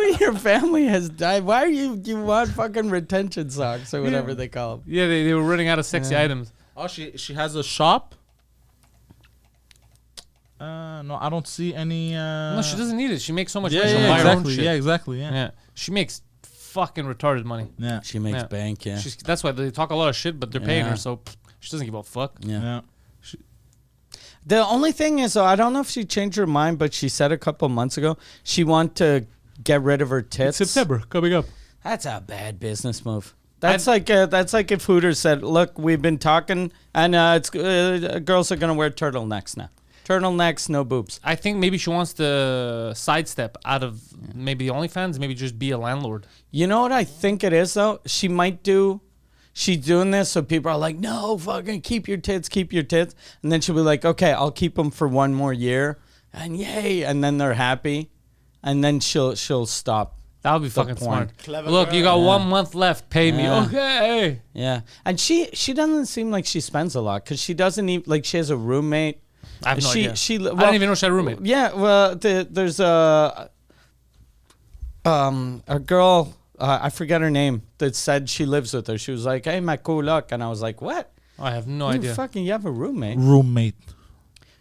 in your family has died? Why are you want fucking retention socks or whatever they call them? Yeah, they were running out of sexy items. Oh, she has a shop. No, I don't see any. No, she doesn't need it. She makes so much Yeah, money. She'll yeah, buy her own exactly. shit. Yeah, exactly. Yeah. Yeah. She makes fucking retarded money. Yeah. She makes Yeah. bank, yeah. That's why they talk a lot of shit, but they're paying Yeah. her, so she doesn't give a fuck. Yeah. Yeah. The only thing is, though, I don't know if she changed her mind, but she said a couple months ago she wanted to get rid of her tits. coming up. That's a bad business move. That's like if Hooters said, "Look, we've been talking, and it's girls are gonna wear turtlenecks now. Turtlenecks, no boobs." I think maybe she wants to sidestep out of maybe the OnlyFans, maybe just be a landlord. You know what I think it is, though? She might do. She's doing this so people are like, "No, fucking keep your tits, keep your tits," and then she'll be like, "Okay, I'll keep them for one more year," and yay, and then they're happy, and then she'll stop. That would be fucking porn. smart. Clever Look, girl. you got Yeah. 1 month left. Pay me. Yeah. Okay. Yeah, and she doesn't seem like she spends a lot because she doesn't even like she has a roommate. I have no she idea. she I didn't even know she had a roommate. Yeah, well, there's a girl. I forget her name. That said she lives with her. She was like, "Hey, my cool look," and I was like, "What? I have no You idea. fucking you have a roommate?" Roommate.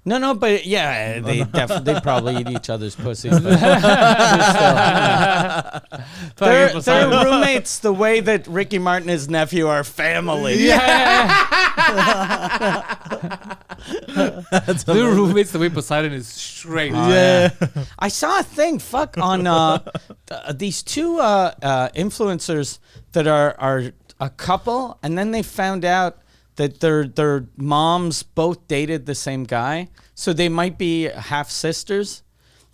No, but yeah, they they probably eat each other's pussies. But they're roommates the way that Ricky Martin and his nephew are family. They're roommates the way Poseidon is straight. Yeah. I saw a thing, on these two influencers that are a couple, and then they found out that their moms both dated the same guy, so they might be half sisters.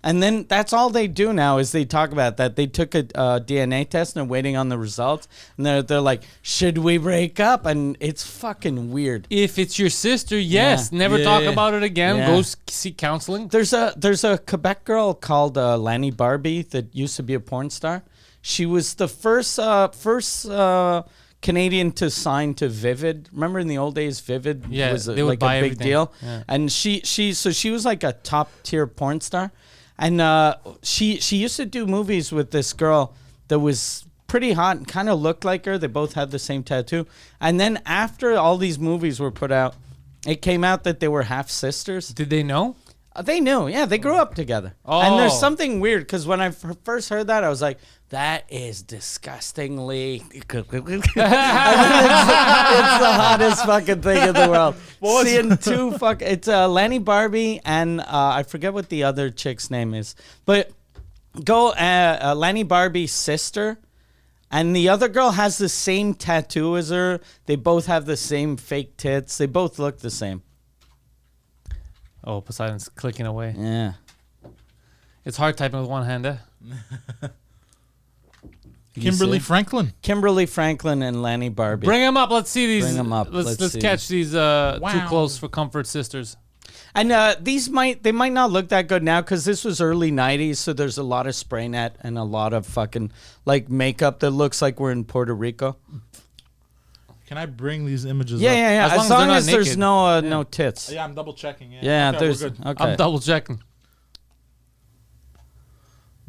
And then that's all they do now is they talk about that. They took a DNA test and are waiting on the results. And they're like, should we break up? And it's fucking weird. If it's your sister, yes. Yeah. Never Yeah, talk yeah. about it again. Yeah. Go seek counseling. There's a Quebec girl called Lanny Barbie that used to be a porn star. She was the first Canadian to sign to Vivid. Remember in the old days, Vivid Yeah, was they would like buy a big everything. deal. Yeah. And she was like a top tier porn star. And she used to do movies with this girl that was pretty hot and kind of looked like her. They both had the same tattoo. And then after all these movies were put out, it came out that they were half sisters. Did they know? They knew, yeah. They grew up together. And there's Oh. something weird because when I first heard that, I was like, "That is disgustingly." It's the hottest fucking thing in the world. Seeing two it's Lanny Barbie and I forget what the other chick's name is, but go Lanny Barbie's sister. And the other girl has the same tattoo as her. They both have the same fake tits. They both look the same. Oh, Poseidon's clicking away. Yeah. It's hard typing with one hand, eh? Kimberly see? Franklin. Kimberly Franklin and Lanny Barbie. Bring them up. Let's see these. Bring 'em up. Let's Let's see. catch these too close for comfort sisters. And these might not look that good now because this was early 90s, so there's a lot of spray net and a lot of fucking like makeup that looks like we're in Puerto Rico. Can I bring these images Yeah, up? yeah, yeah. As As, long as long they're as not there's naked. no tits. Yeah, I'm double checking. Yeah, Yeah, okay, there's we're good. okay. I'm double checking.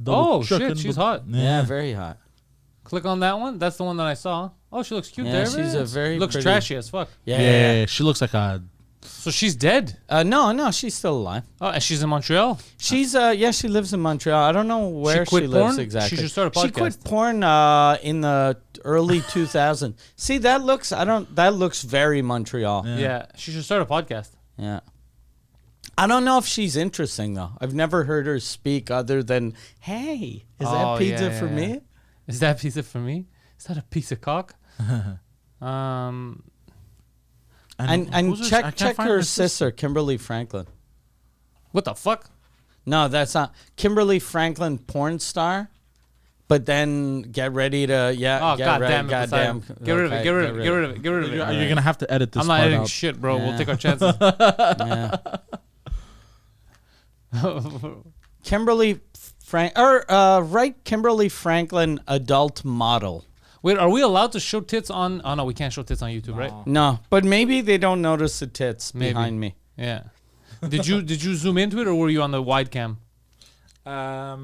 Double Oh, shit, checking, she's but- hot. Yeah, very hot. Click on that one. That's the one that I saw. Oh, she looks cute Yeah, there. she's a very looks pretty- trashy as fuck. Yeah. Yeah, she looks like a. So she's dead. No, she's still alive. Oh, and she's in Montreal. She's she lives in Montreal. I don't know where she, quit lives porn? exactly. She should start a She podcast. quit porn in the early 2000s. See, that looks very Montreal. Yeah. She should start a podcast. Yeah. I don't know if she's interesting though. I've never heard her speak other than, "Hey, is Oh, that pizza yeah, for yeah, me?" yeah. Is that pizza for me? Is that a piece of cock? And who's I can't check find her sister, Kimberly Franklin. What the fuck? No, that's not Kimberly Franklin, porn star. But then get ready to Oh, get God ready, damn it. goddamn. Poseidon. Get rid of it. Okay, Get rid of it. Get rid of it. Get rid of it. You're gonna have to edit this I'm not part editing out. shit, bro. We'll Yeah. take our chances. Yeah. Kimberly write Kimberly Franklin adult model. Wait, are we allowed to show tits on? Oh no, we can't show tits on YouTube, right? No, but maybe they don't notice the tits Maybe. behind me. Yeah. Did you zoom into it or were you on the wide cam? I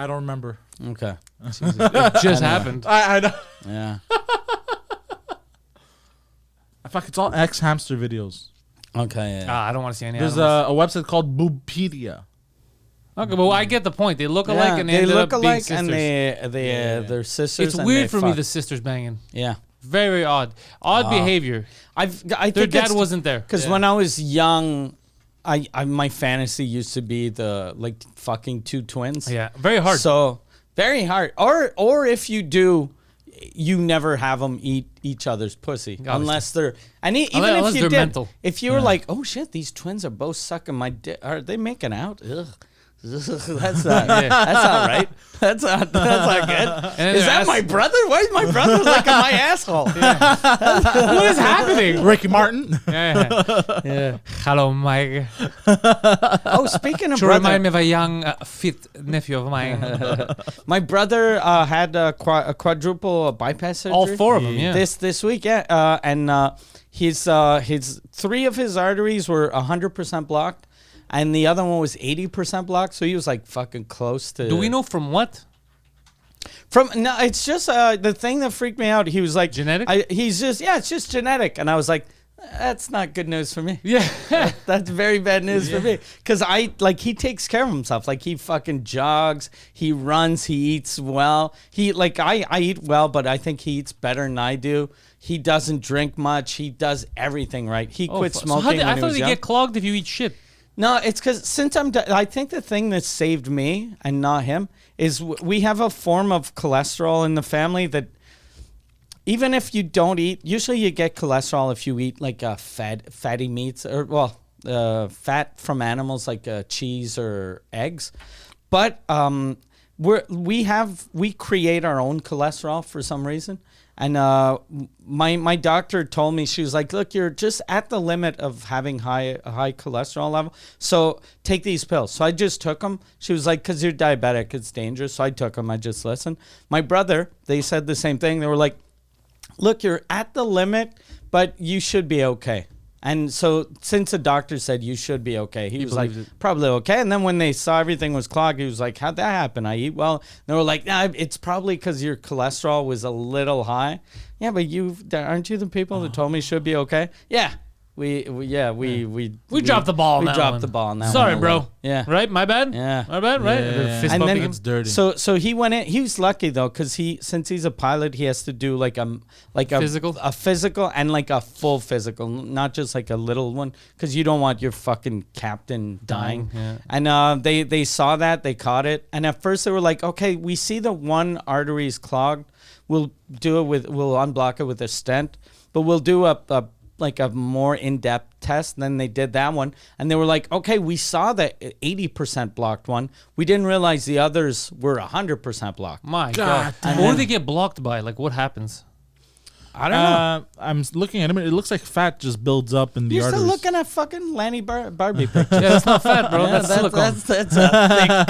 don't remember. Okay. It just happened. I know. Yeah. Fuck, it's all ex hamster videos. Okay. Yeah. I don't want to see any. There's animals. a website called Boobpedia. Okay, but I get the point. They look alike and they ended up being sisters. and they're sisters. It's and weird they for me fuck. the sisters banging. Yeah. Very, very odd. Odd behavior. I Their think dad wasn't there. because when I was young, I my fantasy used to be the like fucking two twins. Yeah, very hard. So very hard. Or if you do, you never have them eat each other's pussy unless they're even Unless if you they're did. mental. If you were like, oh shit, these twins are both sucking my dick. Are they making out? Ugh. That's not right. That's not good. Is that my brother? Why is my brother licking my asshole? What is happening? Ricky Martin. Yeah. Hello, Mike. Oh, speaking of To brother, remind me of a young, fit nephew of mine. my brother had a quadruple bypass surgery. All four of them, yeah. This week, yeah. And his 3 of his arteries were 100% blocked, and the other one was 80% blocked. So he was like fucking close to. Do we know from what? No, it's just the thing that freaked me out. He was like Genetic? It's just genetic, and I was like, that's not good news for me. Yeah. That's very bad news for me. Because he takes care of himself. Like, he fucking jogs, he runs, he eats well. I eat well, but I think he eats better than I do. He doesn't drink much. He does everything right. He quit smoking when I he thought was they young. get clogged if you eat shit. No, it's because I think the thing that saved me and not him is we have a form of cholesterol in the family that even if you don't eat, usually you get cholesterol if you eat like fatty meats or fat from animals like cheese or eggs. But we create our own cholesterol for some reason. And my doctor told me, she was like, look, you're just at the limit of having high cholesterol level. So take these pills. So I just took them. She was like, because you're diabetic, it's dangerous. So I took them. I just listened. My brother, they said the same thing. They were like, look, you're at the limit, but you should be okay. And so since the doctor said you should be okay, he was like, probably okay. And then when they saw everything was clogged, he was like, how'd that happen? I eat well. They were like, nah, it's probably because your cholesterol was a little high. Yeah, but aren't you the people that told me should be okay? Yeah. We dropped the ball on we that dropped one. the ball on that Sorry, one. bro. Yeah. Right? My bad? Yeah. My bad, right? Yeah. Fist And bumping then him. It's dirty. So he went in. He was lucky though, because since he's a pilot, he has to do like a physical and like a full physical, not just like a little one, because you don't want your fucking captain dying. Yeah. And they saw that, they caught it, and at first they were like, okay, we see the one artery is clogged. We'll unblock it with a stent, but we'll do a more in-depth test. Then they did that one, and they were like, okay, we saw the 80% blocked one. We didn't realize the others were 100% blocked. My God. What do they get blocked by? Like, what happens? I don't know. I'm looking at him. It looks like fat just builds up in the You're arteries. still looking at fucking Lanny Barbie pictures. Yeah, that's not fat, bro. That's silicone. That's a thick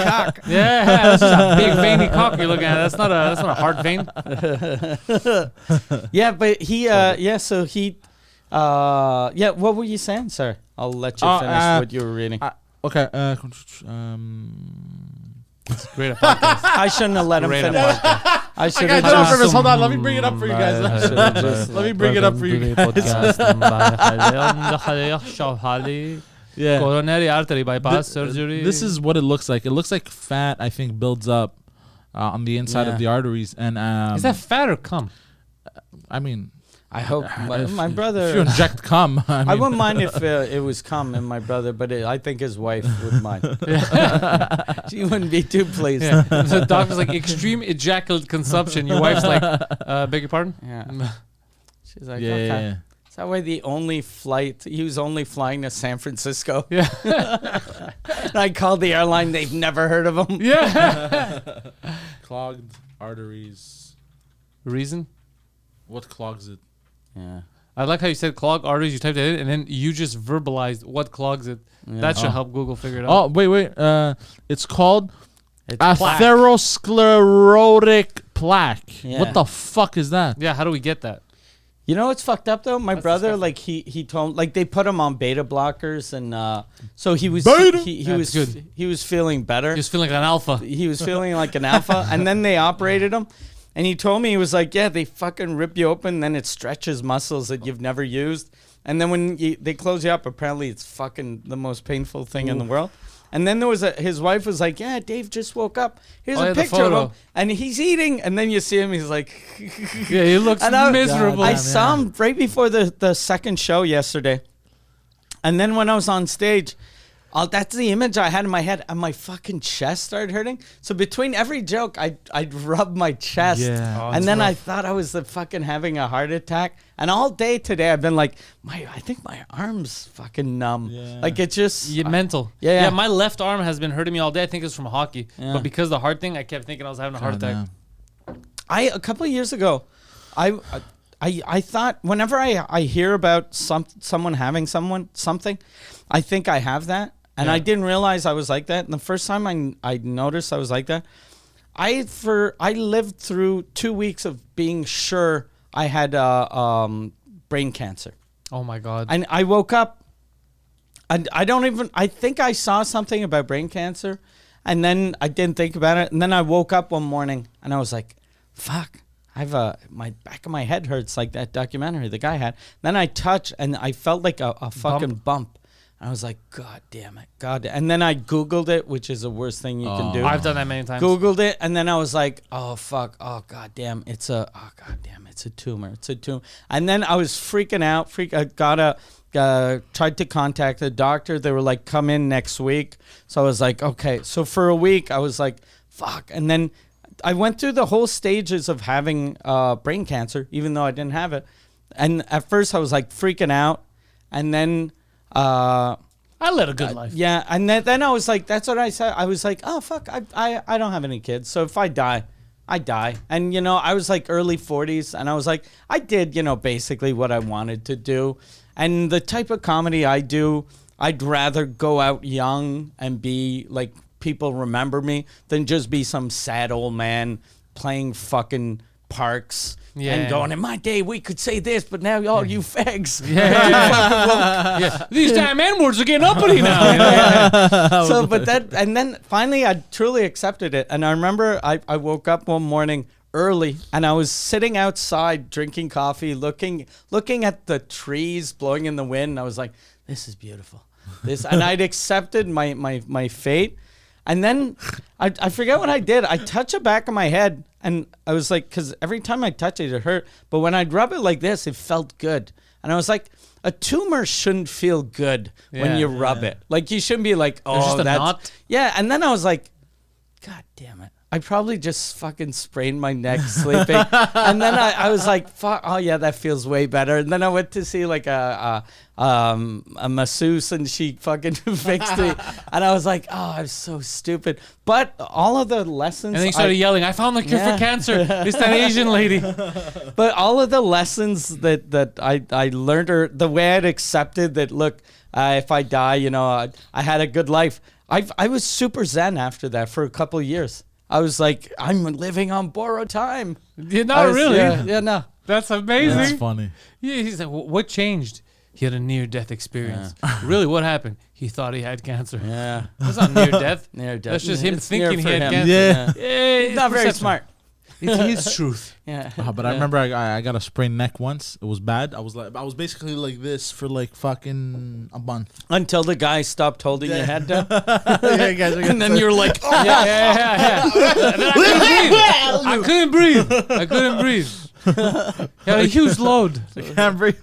cock. Yeah, that's just a big veiny cock you're looking at. That's not a hard vein. Yeah, but so he, what were you saying, sir? I'll let you finish what you were reading. Okay. It's great at podcast. I shouldn't have let him Great finish. podcast. I should I have got no just... purpose. Hold on. Let me bring it up for you guys. Let me bring it up for you guys. Yeah. Coronary artery bypass surgery. This is what it looks like. It looks like fat, I think, builds up on the inside of the arteries. And is that fat or cum? I mean, I hope my brother... if you inject cum, I wouldn't mind if it was cum in my brother, but I think his wife would mind. She wouldn't be too pleased. Yeah. So the doctor's like, extreme ejaculate consumption. Your wife's like, beg your pardon? Yeah. She's like, yeah, okay. yeah. Is that why he was only flying to San Francisco? Yeah. And I called the airline, they've never heard of him. Yeah. Clogged arteries. Reason? What clogs it? Yeah. I like how you said clog arteries. You typed that in, and then you just verbalized what clogs it. Yeah. That should help Google figure it out. Oh, wait. It's called Plaque. atherosclerotic plaque. Yeah. What the fuck is that? Yeah, how do we get that? You know what's fucked up though? My brother, disgusting. like he told, like they put him on beta blockers, and so he was Beta? he was good. he was feeling better. Just feeling like an alpha. He was feeling like an alpha, and then they operated him, and he told me, he was like, yeah, they fucking rip you open, then it stretches muscles that you've never used, and then when they close you up, apparently it's fucking the most painful thing in the world. And then there was his wife was like, yeah, Dave just woke up. Here's a the picture of photo. him. And he's eating. And then you see him. He's like. Yeah, he looks miserable. I Damn, saw him right before the second show yesterday. And then when I was on stage, that's the image I had in my head, and my fucking chest started hurting. So between every joke, I'd rub my chest. Yeah. Oh, And it's then I rough. thought I was fucking having a heart attack. And all day today, I've been like, I think my arm's fucking numb. Yeah. Like it just. Mental. Yeah. My left arm has been hurting me all day. I think it's from hockey. Yeah. But because of the heart thing, I kept thinking I was having a heart attack. A couple of years ago, I thought whenever I hear about someone having something, I think I have that, and I didn't realize I was like that. And the first time I noticed I was like that, I lived through 2 weeks of being sure I had brain cancer, Oh my God. and I woke up, and I think I saw something about brain cancer, and then I didn't think about it, and then I woke up one morning and I was like, fuck. My back of my head hurts like that documentary the guy had. Then I touched and I felt like a fucking bump. I was like, God damn it. And then I Googled it, which is the worst thing you can do. I've done that many times. Googled it, and then I was like, oh, fuck. Oh, God damn. It's a tumor. It's a tumor. And then I was freaking out. I tried to contact the doctor. They were like, come in next week. So I was like, okay. So for a week, I was like, fuck. And then I went through the whole stages of having brain cancer, even though I didn't have it. And at first I was like freaking out. And then, I led a good life. yeah. And then I was like, that's what I said. I was like, oh, fuck, I don't have any kids. So if I die, I die. And, I was like early 40s. And I was like, I did, basically what I wanted to do. And the type of comedy I do, I'd rather go out young and be like, people remember me than just be some sad old man playing fucking parks and going, in my day we could say this, but now all you fags. Yeah. These damn N-words are getting uppity now. So and then finally I truly accepted it. And I remember I woke up one morning early and I was sitting outside drinking coffee, looking at the trees blowing in the wind. And I was like, this is beautiful. And I'd accepted my fate. And then I forget what I did. I touched the back of my head, and I was like, because every time I touch it, it hurt. But when I'd rub it like this, it felt good. And I was like, a tumor shouldn't feel good when you rub it. Like, you shouldn't be like, oh, just a that's... knot? Yeah, and then I was like, God damn it. I probably just fucking sprained my neck sleeping. And then I was like, fuck, oh yeah, that feels way better. And then I went to see like a masseuse, and she fucking fixed me. And I was like, oh, I'm so stupid. But all of the lessons. And then you started yelling, I found the cure for cancer. It's that Asian lady. But all of the lessons that I learned, or the way I'd accepted that, look, if I die, I had a good life. I was super zen after that for a couple of years. I was like, I'm living on borrowed time. You're not really. Yeah, no. That's amazing. That's funny. Yeah, he's like, what changed? He had a near-death experience. Really, what happened? He thought he had cancer. Yeah. That's not near-death. Near death. That's just him It's thinking near he for had him. cancer. Yeah. Yeah, He's not very smart. It's his truth. Yeah. But I remember I got a sprained neck once. It was bad. I was basically like this for like fucking a month. Until the guy stopped holding your head down. Yeah, guys, And then you're like, oh. Yeah. And then I couldn't breathe. I couldn't breathe. He had a huge load. I can't breathe.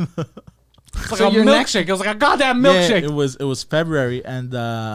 It's like So a your neck- milkshake. It was like a goddamn Yeah, milkshake. it was February, and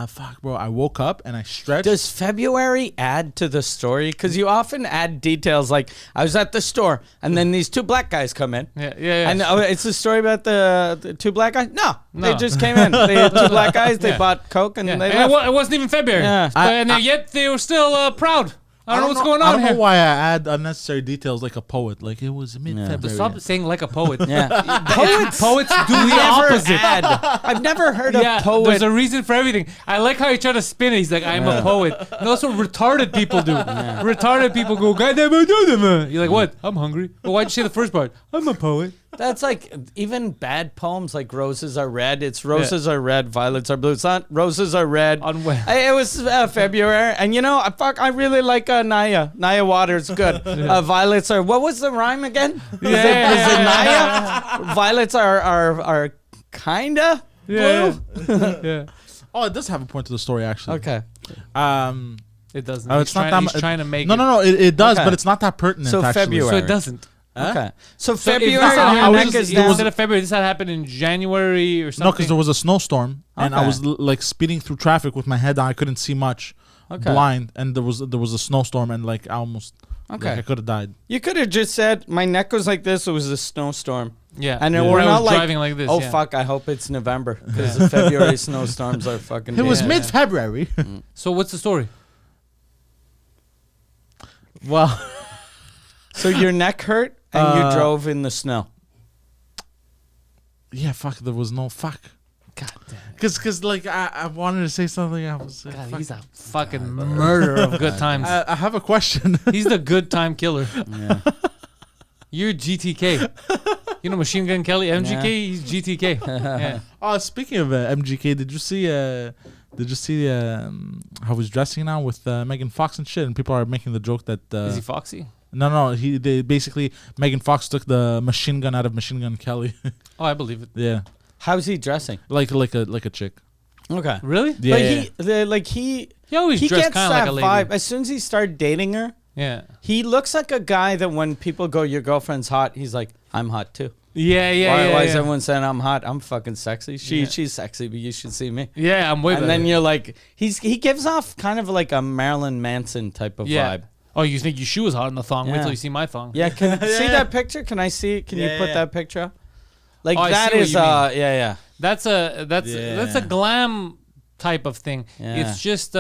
fuck, bro, I woke up and I stretched. Does February add to the story? Because you often add details like, I was at the store, and then these two black guys come in. Yeah. And it's a story about the two black guys? No, they just came in. They had two black guys, they bought Coke, and Yeah. they And left. it wasn't even February. Yeah. But yet they were still proud. I don't know what's going I on don't here. know why I add unnecessary details like a poet. Like it was mid-February. Stop saying like a poet. Yeah. Poets do the Never opposite. add. I've never heard a poet. There's a reason for everything. I like how you try to spin it. He's like, I'm a poet. No, that's what retarded people do. Retarded people go, goddamn, you're like, what? I'm hungry. Well, why'd you say the first part? I'm a poet. That's like even bad poems like Roses Are Red. It's Roses Are Red, Violets Are Blue. It's not Roses Are Red. On when? It was February. And I really like Naya. Naya Waters, good. Violets Are, what was the rhyme again? Is it Naya? Violets are kinda blue. Yeah. Oh, it does have a point to the story actually. Okay. It doesn't. It's not that He's trying to make No. It does, Okay. but it's not that pertinent. So actually. February. So it doesn't. Okay. So So if February, this had your happened- neck is down. instead of February, this had happened in January or something. No, because there was a snowstorm, and I Okay. was like speeding through traffic with my head down. I couldn't see much, Okay. blind, and there was a snowstorm, and like I almost, Okay. like, I could have died. You could have just said my neck was like this. It was a snowstorm. Yeah. And Yeah. we're I not was like, driving like this. oh yeah. fuck, I hope it's November because the February snowstorms are fucking. It was Yeah. mid-February. So what's the story? Well, So your neck hurt and you drove in the snow. yeah, fuck. There was no fuck. God damn. Cause like I wanted to say something. I was. God, fuck. he's a fucking murderer of good times. I have a question. He's the good time killer. Yeah. You're GTK. You know Machine Gun Kelly, MGK. He's GTK. Yeah. Oh, speaking of MGK, did you see how he's dressing now with Megan Fox and shit? And people are making the joke that Is he Foxy? no, they basically Megan Fox took the machine gun out of Machine Gun Kelly. Oh, I believe it. Yeah, How's he dressing? like a chick. Okay. Really? Yeah, But he He always he dressed gets kind of that like a lady. vibe. As soon as he started dating her, Yeah. he looks like a guy that when people go, your girlfriend's hot, he's like, I'm hot too. Yeah, yeah, why yeah. why yeah. is everyone saying I'm hot? I'm fucking sexy. Yeah. She's sexy, but you should see me. Yeah, I'm way And better. then you're like, he gives off kind of like a Marilyn Manson type of yeah. vibe. Oh, you think your shoe was hot in the thong? Wait Yeah. till you see my thong. Yeah, can see Yeah. that picture? Can I see? Can you Yeah, put yeah. that picture up? Like Oh, I that see what is you mean. yeah. That's a Yeah. glam type of thing. Yeah. It's just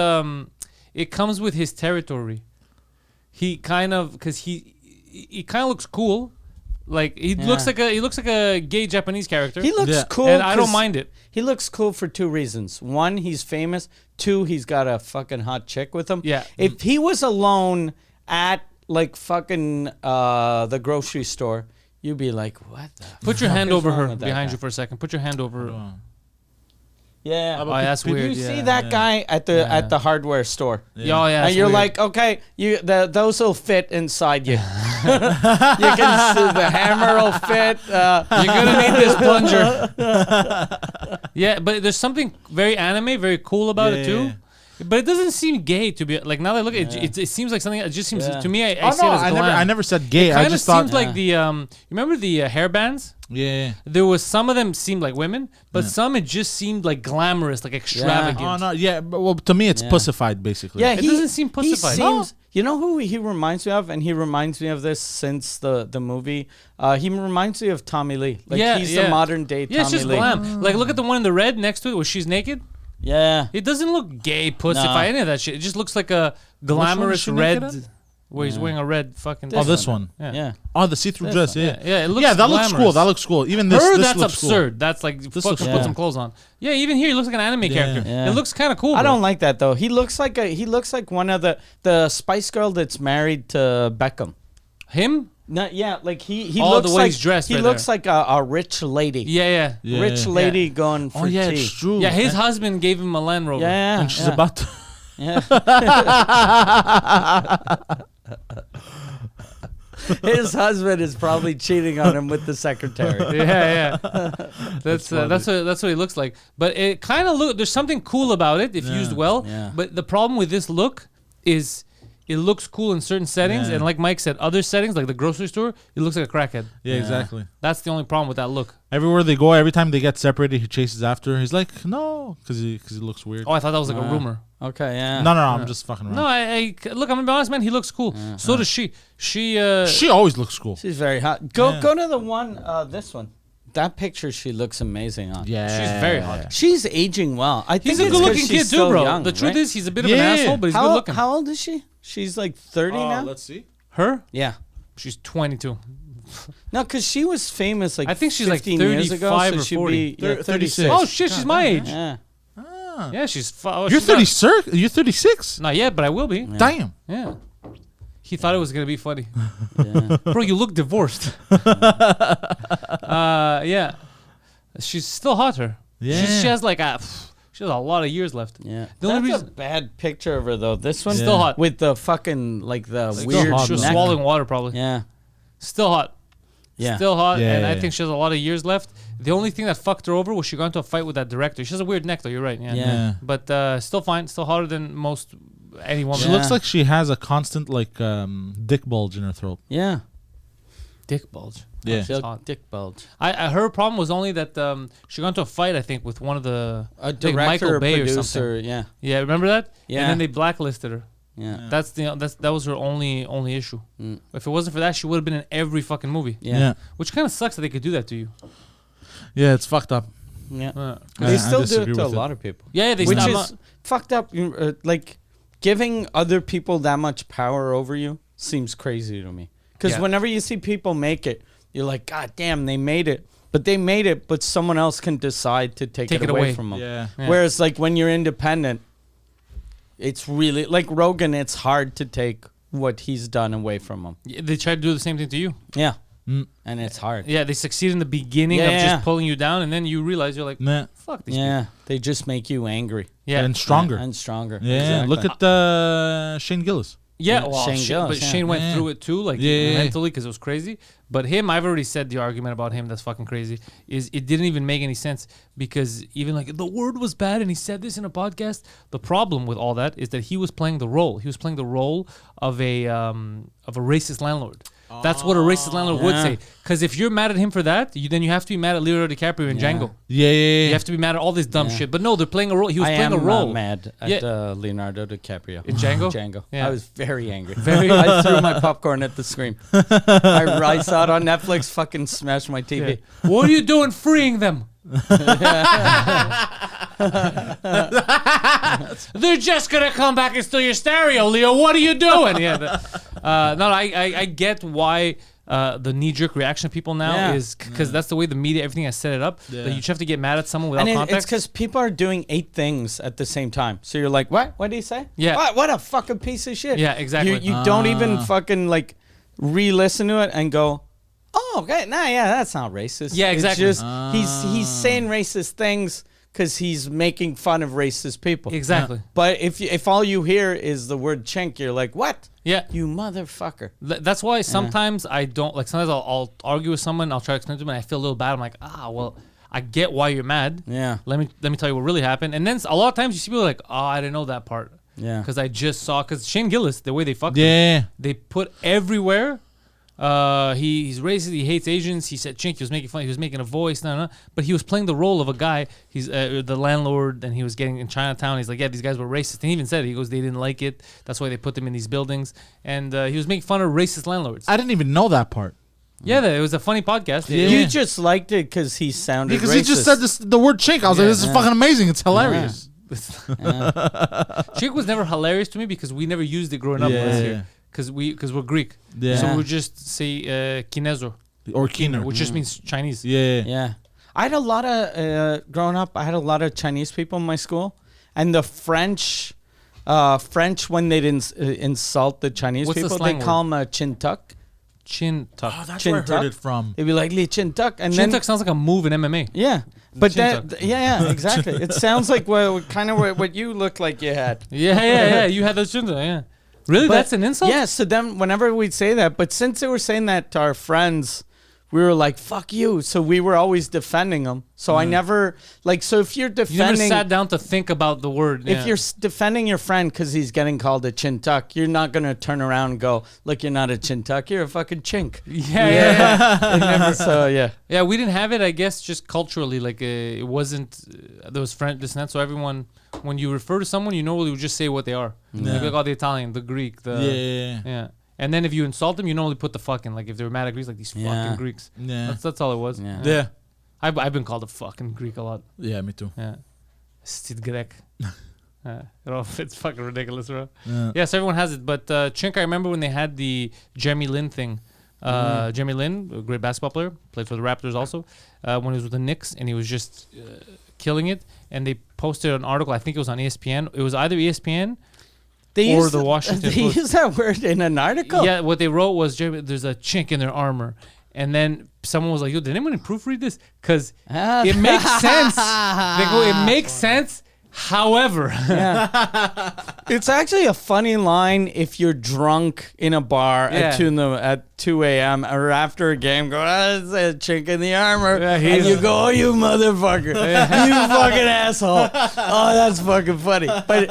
it comes with his territory. He kind of because he kind of looks cool. Like he looks like a gay Japanese character. He looks Yeah. cool. and I don't 'cause mind it. He looks cool for two reasons. One, he's famous. Two, he's got a fucking hot chick with him. Yeah. If he was alone at like fucking the grocery store, you'd be like, what the Put your fuck hand is over wrong her with that behind guy? you for a second. Put your hand over. Yeah. Oh, that's Did weird. you yeah. see that guy at the hardware store? Yeah, oh, yeah. And that's you're weird. like, okay, those will fit inside you. You can see the hammer will fit. You're gonna need this plunger. Yeah, but there's something very anime, very cool about it too. Yeah. But it doesn't seem gay to be like now that I look at it, it seems like something. It just seems Yeah. to me. I Oh see no, it as glam. I never said gay. It I kind of just thought. seems like the you remember the hair bands? Yeah. There was some of them seemed like women, but some it just seemed like glamorous, like extravagant. Oh no, yeah. But, well, to me, it's Yeah. pussified basically. Yeah, It doesn't seem he pussified. seems. You know who he reminds me of, and he reminds me of this since the movie. He reminds me of Tommy Lee. Like Yeah, he's yeah. the modern day Tommy Yeah, it's just Lee. glam. Like look at the one in the red next to it where she's naked. Yeah. It doesn't look gay, pussified, any of that shit. It just looks like a is glamorous she naked red, in? where he's Yeah. wearing a red fucking. Oh, this one. Yeah. Yeah. Oh, the see-through This dress. one. Yeah. Yeah, it looks. Yeah, that looks cool. glamorous. That looks cool. Even this. Her, this that's looks absurd. That's like This fucking looks put cool. some clothes on. Yeah, even here he looks like an anime Yeah. character. Yeah. It looks kind of cool. I bro. don't like that though. He looks like one of the Spice Girl that's married to Beckham. him. No, yeah, like he Oh, looks the way like he's dressed he right looks there. like a rich lady. Yeah, yeah, Yeah. Rich Yeah. lady going for Oh yeah, tea. it's true. yeah. His And- husband gave him a Land Rover. Yeah, and she's yeah. about to. Yeah. His husband is probably cheating on him with the secretary. yeah, yeah. That's what he looks like. But it kind of there's something cool about it if used well. Yeah. But the problem with this look is it looks cool in certain settings, Yeah. and like Mike said, other settings like the grocery store, it looks like a crackhead. Yeah, Yeah. exactly. That's the only problem with that look. Everywhere they go, every time they get separated, he chases after her. He's like, no, because he looks weird. Oh, I thought that was like a rumor. Okay, yeah. No, I'm just fucking around. No, I look. I'm gonna be honest, man. He looks cool. So does she. She always looks cool. She's very hot. Go Yeah. go to the one this one. That picture she looks amazing on. Yeah, She's very hot. She's aging well. I think He's a it's 'cause good-looking she's kid too, still bro. young, The truth right? is, he's a bit of an Yeah. asshole, but he's good looking. How old is she? She's like 30 now. Let's see. Her? Yeah. She's 22. No, because she was famous like I think she's like 15 years ago. 35 So or she'd 40. be 36. Oh shit, she's my age. Yeah. Yeah, she's. You're 30, sir. You're 36. Not yet, but I will be. Damn. Yeah. He thought it was gonna be funny, Yeah. bro. You look divorced. Yeah. She's still hotter. Yeah. She has like she has a lot of years left. Yeah. The only That's a reason- bad picture of her though. This one Still hot. with the fucking like the Still weird hot. She was neck. swallowing water probably. Yeah. Still hot. Yeah. Still hot, Yeah, and yeah, I yeah. think she has a lot of years left. The only thing that fucked her over was she got into a fight with that director. She has a weird neck, though. You're right. Yeah. Yeah. But still fine. Still hotter than most any woman. She looks like she has a constant like dick bulge in her throat. Yeah. Dick bulge. Yeah. She's hot. Dick bulge. Her problem was only that she got into a fight, I think, with one of the A like director, Michael Bay or producer. something. Yeah. Yeah, remember that? Yeah. And then they blacklisted her. Yeah. That was her only issue. If it wasn't for that, she would have been in every fucking movie. Yeah. Which kind of sucks that they could do that to you. Yeah, it's fucked up. Yeah. I They still do disagree it to a with lot of people. Yeah, they Which still. is fucked up. Like, giving other people that much power over you seems crazy to me. Because Yeah. whenever you see people make it, you're like, God damn, they made it. But they made it, but someone else can decide to take it away from them. Yeah. Yeah. Whereas, like, when you're independent, it's really, like Rogan, it's hard to take what he's done away from him. They tried to do the same thing to you. Yeah. Mm. And it's hard. Yeah, they succeed in the beginning of Yeah. just pulling you down, and then you realize you're like, Nah. fuck these people. Yeah. They just make you angry. Yeah. And stronger. And stronger. Yeah. Exactly. Look at Shane Gillis. Yeah, Yeah, well, Shane Gillis, but yeah. Shane went Yeah. through it too, like Yeah. mentally, because it was crazy. But him, I've already said the argument about him that's fucking crazy is it didn't even make any sense because even like the word was bad and he said this in a podcast. The problem with all that is that he was playing the role. He was playing the role of a racist landlord. That's what a racist landlord would Yeah. say. Because if you're mad at him for that, then you have to be mad at Leonardo DiCaprio in Yeah. Django. Yeah. You have to be mad at all this dumb Yeah. shit. But no, they're playing a role. He was I playing am a role. mad at Yeah. Leonardo DiCaprio. In Django? Django. Yeah. I was very angry. Very- I threw my popcorn at the screen. I saw it on Netflix, fucking smashed my TV. Yeah. What are you doing freeing them? They're just gonna come back and steal your stereo, Leo. What are you doing? Yeah, I get why the knee-jerk reaction of people now Yeah. is because that's the way the media, everything has set it up. Yeah. That you just have to get mad at someone without And it's context. because people are doing 8 things at the same time. So you're like, what? What did he say? Yeah. What a fucking piece of shit. Yeah, exactly. You don't even fucking like re-listen to it and go, oh, okay, that's not racist. Yeah, exactly. It's just he's saying racist things because he's making fun of racist people. Exactly. But if all you hear is the word chink, you're like, what? Yeah. You motherfucker. That's why sometimes I don't like. Sometimes I'll argue with someone. I'll try to explain to them, and I feel a little bad. I'm like, well, I get why you're mad. Yeah. Let me tell you what really happened. And then a lot of times you see people like, oh, I didn't know that part. Yeah. Because I just saw. Because Shane Gillis, the way they fucked him, Yeah. they put everywhere. He's racist. He hates Asians. He said chink. He was making fun. He was making a voice. But he was playing the role of a guy. He's the landlord, and he was getting in Chinatown. He's like, yeah, these guys were racist. And he even said it. He goes, they didn't like it. That's why they put them in these buildings. And he was making fun of racist landlords. I didn't even know that part. Yeah, it was a funny podcast. Yeah. You just liked it because he sounded Because racist. he just said the word chink. I was like, Yeah. this is fucking amazing. It's hilarious. Chink was never hilarious to me because we never used it growing up when I was here. Because we're Greek. Yeah. So we would just say kinezo, Or keener. which just means Chinese. Yeah. Yeah. I had a lot of, growing up, I had a lot of Chinese people in my school. And the French, when they'd insult the Chinese What's the people, slang they call them chin tuck. Chin tuck. Oh, that's Chin where I heard tuck. it from. They'd be like, Li chin tuck. And Chin then, tuck sounds like a move in MMA. yeah. But Chin that, yeah, exactly. It sounds like what you look like you had. Yeah. You had those chin tuck, yeah. Really? But- That's an insult? Yeah, so then whenever we'd say that, but since they were saying that to our friends, we were like, fuck you. So we were always defending them. So I never, so if you're You never defending, sat down to think about the word. if you're defending your friend because he's getting called a chin tuck, you're not going to turn around and go, look, you're not a chin tuck, you're a fucking chink. Yeah. It never, so yeah. Yeah, we didn't have it, I guess, just culturally. Like, it wasn't, there was French, this and that. So everyone, when you refer to someone, you normally would just say what they are. Yeah. Like, oh, the Italian, the Greek, the... Yeah. And then if you insult them, you normally put the fucking, like if they were mad at Greeks, like these Yeah. fucking Greeks. Yeah. That's all it was. Yeah. Yeah. I've been called a fucking Greek a lot. Yeah, me too. Yeah. Stid Grek. It's fucking ridiculous, bro. Yeah. Yeah, so everyone has it. But Chink, I remember when they had the Jeremy Lin thing. Jeremy Lin, a great basketball player, played for the Raptors also, when he was with the Knicks, and he was just killing it. And they posted an article, I think it was on ESPN. It was either ESPN or the Washington They Post. use that word in an article? Yeah, what they wrote was there's a chink in their armor. And then someone was like, yo, did anyone proofread this? Because it makes sense. They go, it makes sense However, Yeah. It's actually a funny line if you're drunk in a bar Yeah. at 2 a.m. or after a game, go, that's a chink in the armor. Yeah, And you go, oh, you motherfucker. You fucking asshole. Oh, that's fucking funny. But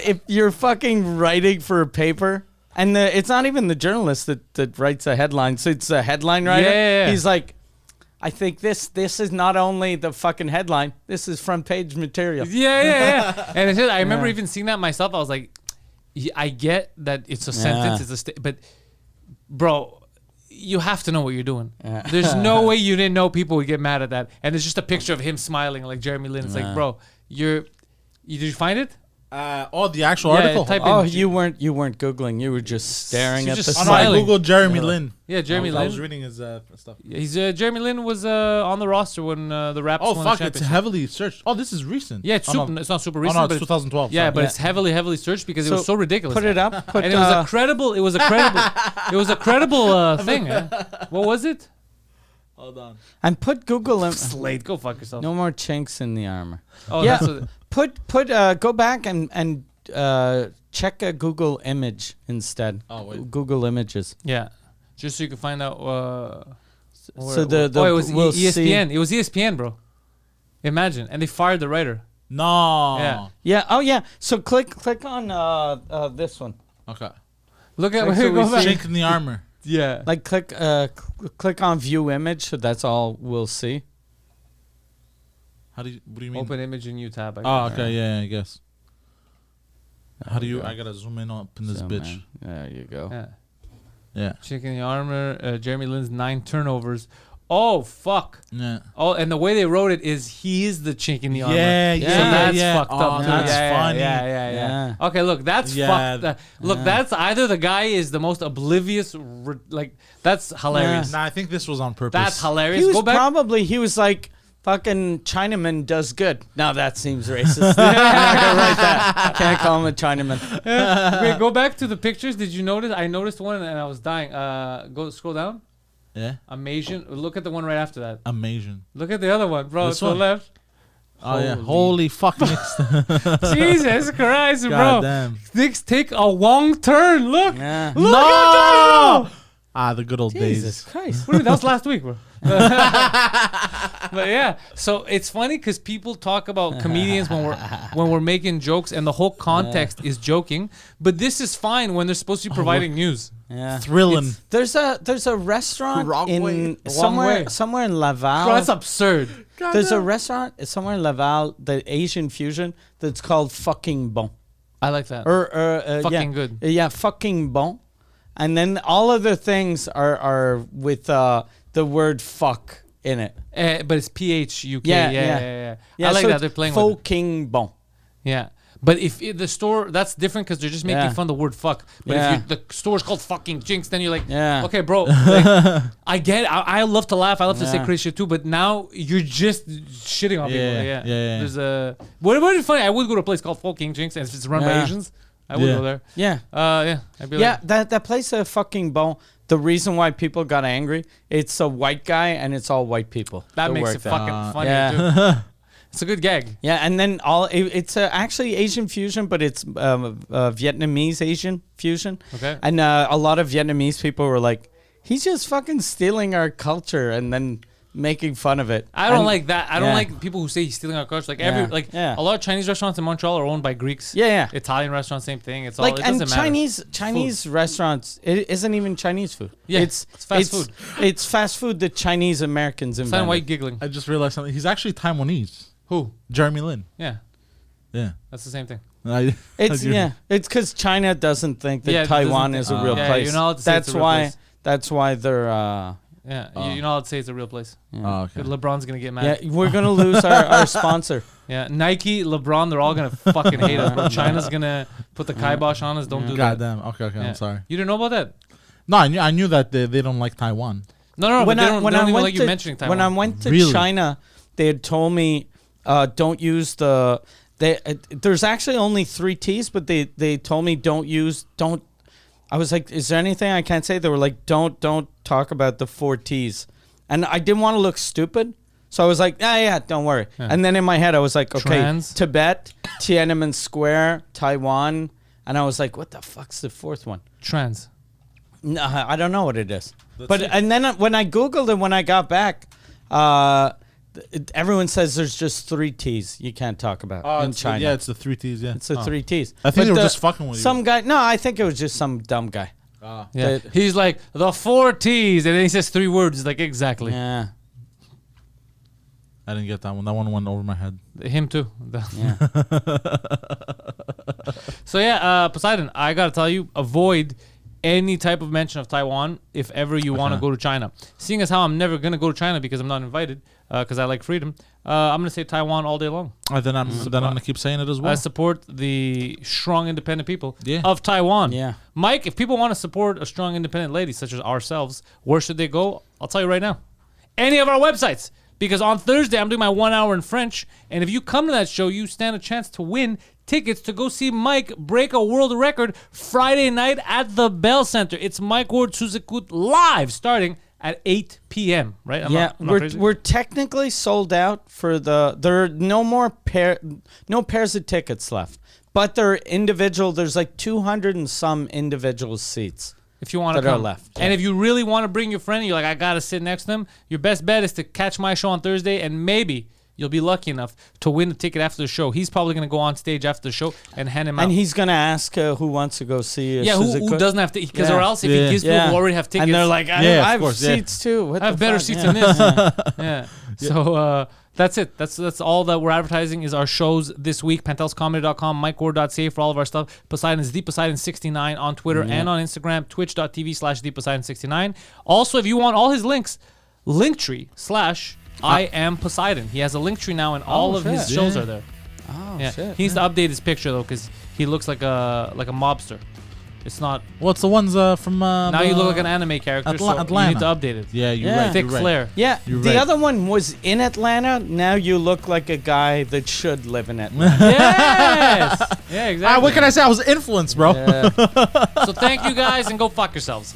if you're fucking writing for a paper, and it's not even the journalist that writes a headline, so it's a headline writer. Yeah. He's like, I think this is not only the fucking headline, this is front page material. yeah. And it's just, I remember even seeing that myself. I was like, I get that it's a sentence, it's a but bro, you have to know what you're doing. Yeah. There's no way you didn't know people would get mad at that. And it's just a picture of him smiling like Jeremy Lin. It's like, bro, did you find it? The actual Yeah, article. type Oh, in- you weren't Googling. You were just staring You're at just the Oh, no, I side. smiling. googled Jeremy Lin. Yeah, Jeremy I was Lin. reading his stuff. He's Jeremy Lin was on the roster when the Raps Oh won fuck! the It's championship. heavily searched. Oh, this is recent. Yeah, it's, oh, super, no. it's not super Oh, recent. no, but it's 2012. Yeah, sorry. but it's heavily searched because it was so ridiculous. Put it up. Put, And it was a credible. It was a credible. It was a credible thing. What was it? Hold on. and put Google in. Slade. Go fuck yourself. No more chinks in the armor. Oh, Yeah. that's what, Go back and check a Google image instead. Oh, wait. Google Images. yeah. Just so you can find out. So it was we'll ESPN. see. It was ESPN, bro. Imagine, and they fired the writer. No. Yeah. Yeah. Oh yeah. So click on this one. Okay. Look at Like, so go we back. Chink in the armor. Yeah. Like click on view image. So that's all we'll see. What do you mean? Open image in new tab. I Oh, guess. okay. Yeah, I guess. How do you? go. I gotta zoom in up in this So, bitch. man, there you go. Yeah. Yeah. Chicken in the armor. Jeremy Lin's 9 turnovers. Oh fuck. Yeah. Oh, and the way they wrote it is he is the chink in the armor. Yeah, Yeah. So that's fucked Oh, up. Too. that's yeah, funny. Yeah. Yeah. Okay, look, that's Yeah. fucked. Look, that's either the guy is the most oblivious. Like that's hilarious. Nah, I think this was on purpose. That's hilarious. He was Go back. he was like, fucking Chinaman does good. Now that seems racist. I'm not gonna write that. Can't call him a Chinaman. Wait, go back to the pictures. Did you notice? I noticed one and I was dying. Go scroll down. Yeah. Amazing. Look at the one right after that. Amazing. Look at the other one, bro. This To the one? left. Oh yeah. Holy fuck, Knicks. Jesus Christ, bro. God damn. Things take a wrong turn. Look. Yeah. Look at that. Ah, the good old Jesus days. Christ. What do you mean? That was last week, bro. But yeah, so it's funny because people talk about comedians when we're making jokes, and the whole context is joking. But this is fine when they're supposed to be providing news. Yeah. Thrilling. There's a restaurant Wrong way. in Wrong way. somewhere in Laval. Bro, that's absurd. There's a restaurant somewhere in Laval, the Asian fusion, that's called Fucking Bon. I like that. yeah. Fucking good. Yeah, Fucking Bon. And then all other things are with the word fuck in it. But it's PHUK. Yeah, Yeah. Yeah, I like so that it's they're playing with it. Fucking Bon. Yeah. But if the store, that's different because they're just making Yeah. fun of the word fuck. But Yeah. if the store's called fucking Jinx, then you're like, Yeah. okay, bro. Like, I get it. I love to laugh. I love to say Yeah. crazy shit too. But now you're just shitting on people. Yeah. Yeah. There's a. What would be funny? I would go to a place called Fucking Jinx, and if it's run by Yeah. Asians, I would Yeah. go there. Yeah. Yeah. I'd be Yeah, like, that place, Fucking Bon. The reason why people got angry, it's a white guy and it's all white people. that makes work it there. fucking funny yeah. too. It's a good gag. Yeah, and then it's actually Asian fusion, but it's Vietnamese Asian fusion. Okay. And a lot of Vietnamese people were like, he's just fucking stealing our culture and then making fun of it. I don't And- like that. I don't yeah. like people who say he's stealing our culture. Like Yeah. a lot of Chinese restaurants in Montreal are owned by Greeks. Yeah. Italian restaurants, same thing. It's all. Like It and doesn't matter. Chinese restaurants, it isn't even Chinese food. Yeah, it's fast food. It's fast food that Chinese Americans invented. Sign white giggling. I just realized something. He's actually Taiwanese. Who? Jeremy Lin. Yeah, Yeah. that's the same thing. It's because China doesn't think that Yeah, it Taiwan doesn't is a think- real yeah, place. you're not allowed to say it's that's a real why. place. That's why they're. Yeah, Oh. you're not allowed to say it's a real place. Oh, okay. LeBron's gonna get mad. Yeah, we're gonna lose our sponsor. Yeah, Nike, LeBron, they're all gonna fucking hate us, bro. China's gonna put the kibosh on us. Don't do that. Goddamn. Okay. Yeah. I'm sorry. You didn't know about that? No, I knew that they don't like Taiwan. No, but they don't even like you mentioning Taiwan. when I went to Really? China, they had told me don't use the. There's actually only 3 T's, but they told me don't. I was like, is there anything I can't say? They were like, don't talk about the 4 T's, and I didn't want to look stupid, So I was like, yeah, don't worry. Yeah. And then in my head, I was like, okay, Trans. Tibet, Tiananmen Square, Taiwan. And I was like, what the fuck's the fourth one? Trans. No, I don't know what it is. That's it. And then when I Googled it, when I got back, everyone says there's just 3 T's you can't talk about in it's China. it's the 3 T's. Yeah, It's the 3 T's. I think But they were just fucking with you. Some guy, no, I think it was just some dumb guy. Yeah. That- He's like, the 4 T's. And then he says 3 words. He's like, exactly. Yeah. I didn't get that one. That one went over my head. Him too. Yeah. So Poseidon, I gotta tell you, avoid any type of mention of Taiwan if ever you want to go to China. Seeing as how I'm never gonna go to China because I'm not invited, because I like freedom, I'm gonna say Taiwan all day long. Then I'm gonna keep saying it as well. I support the strong, independent people Yeah. of Taiwan. Yeah. Mike, if people want to support a strong, independent lady such as ourselves, where should they go? I'll tell you right now. Any of our websites. Because on Thursday, I'm doing my 1 hour in French. And if you come to that show, you stand a chance to win tickets to go see Mike break a world record Friday night at the Bell Center. It's Mike Ward Sous Écoute live starting at 8 p.m., right? I'm not crazy? we're technically sold out for there are no pairs of tickets left. But they're individual, there's like 200 and some individual seats. If you want to that are come. left. And if you really want to bring your friend, you're like, I got to sit next to them, your best bet is to catch my show on Thursday, and maybe you'll be lucky enough to win the ticket after the show. He's probably going to go on stage after the show and hand him out. And he's going to ask who wants to go see who doesn't have to, because or else if he gives people who already have tickets. And they're like, I have course, seats too. What I have the better fuck? seats than this. Yeah. So that's it. That's all that we're advertising is our shows this week. PantelsComedy.com, MikeWard.ca for all of our stuff. Poseidon is ThePoseidon69 on Twitter and on Instagram, twitch.tv/ThePoseidon69. Also, if you want all his links, Linktree/I am Poseidon. He has a Linktree now and all of his shows are there. Oh, Yeah. shit. He needs to update his picture though because he looks like a mobster. It's not. Well, it's the ones from. Now you look like an anime character, so Atlanta. you need to update it. Yeah, you're Yeah. right. Thick you're right. flair. Yeah, You're the right. other one was in Atlanta. Now you look like a guy that should live in Atlanta. Yes. Yeah, exactly. What can I say? I was influenced, bro. Yeah. So thank you guys and go fuck yourselves.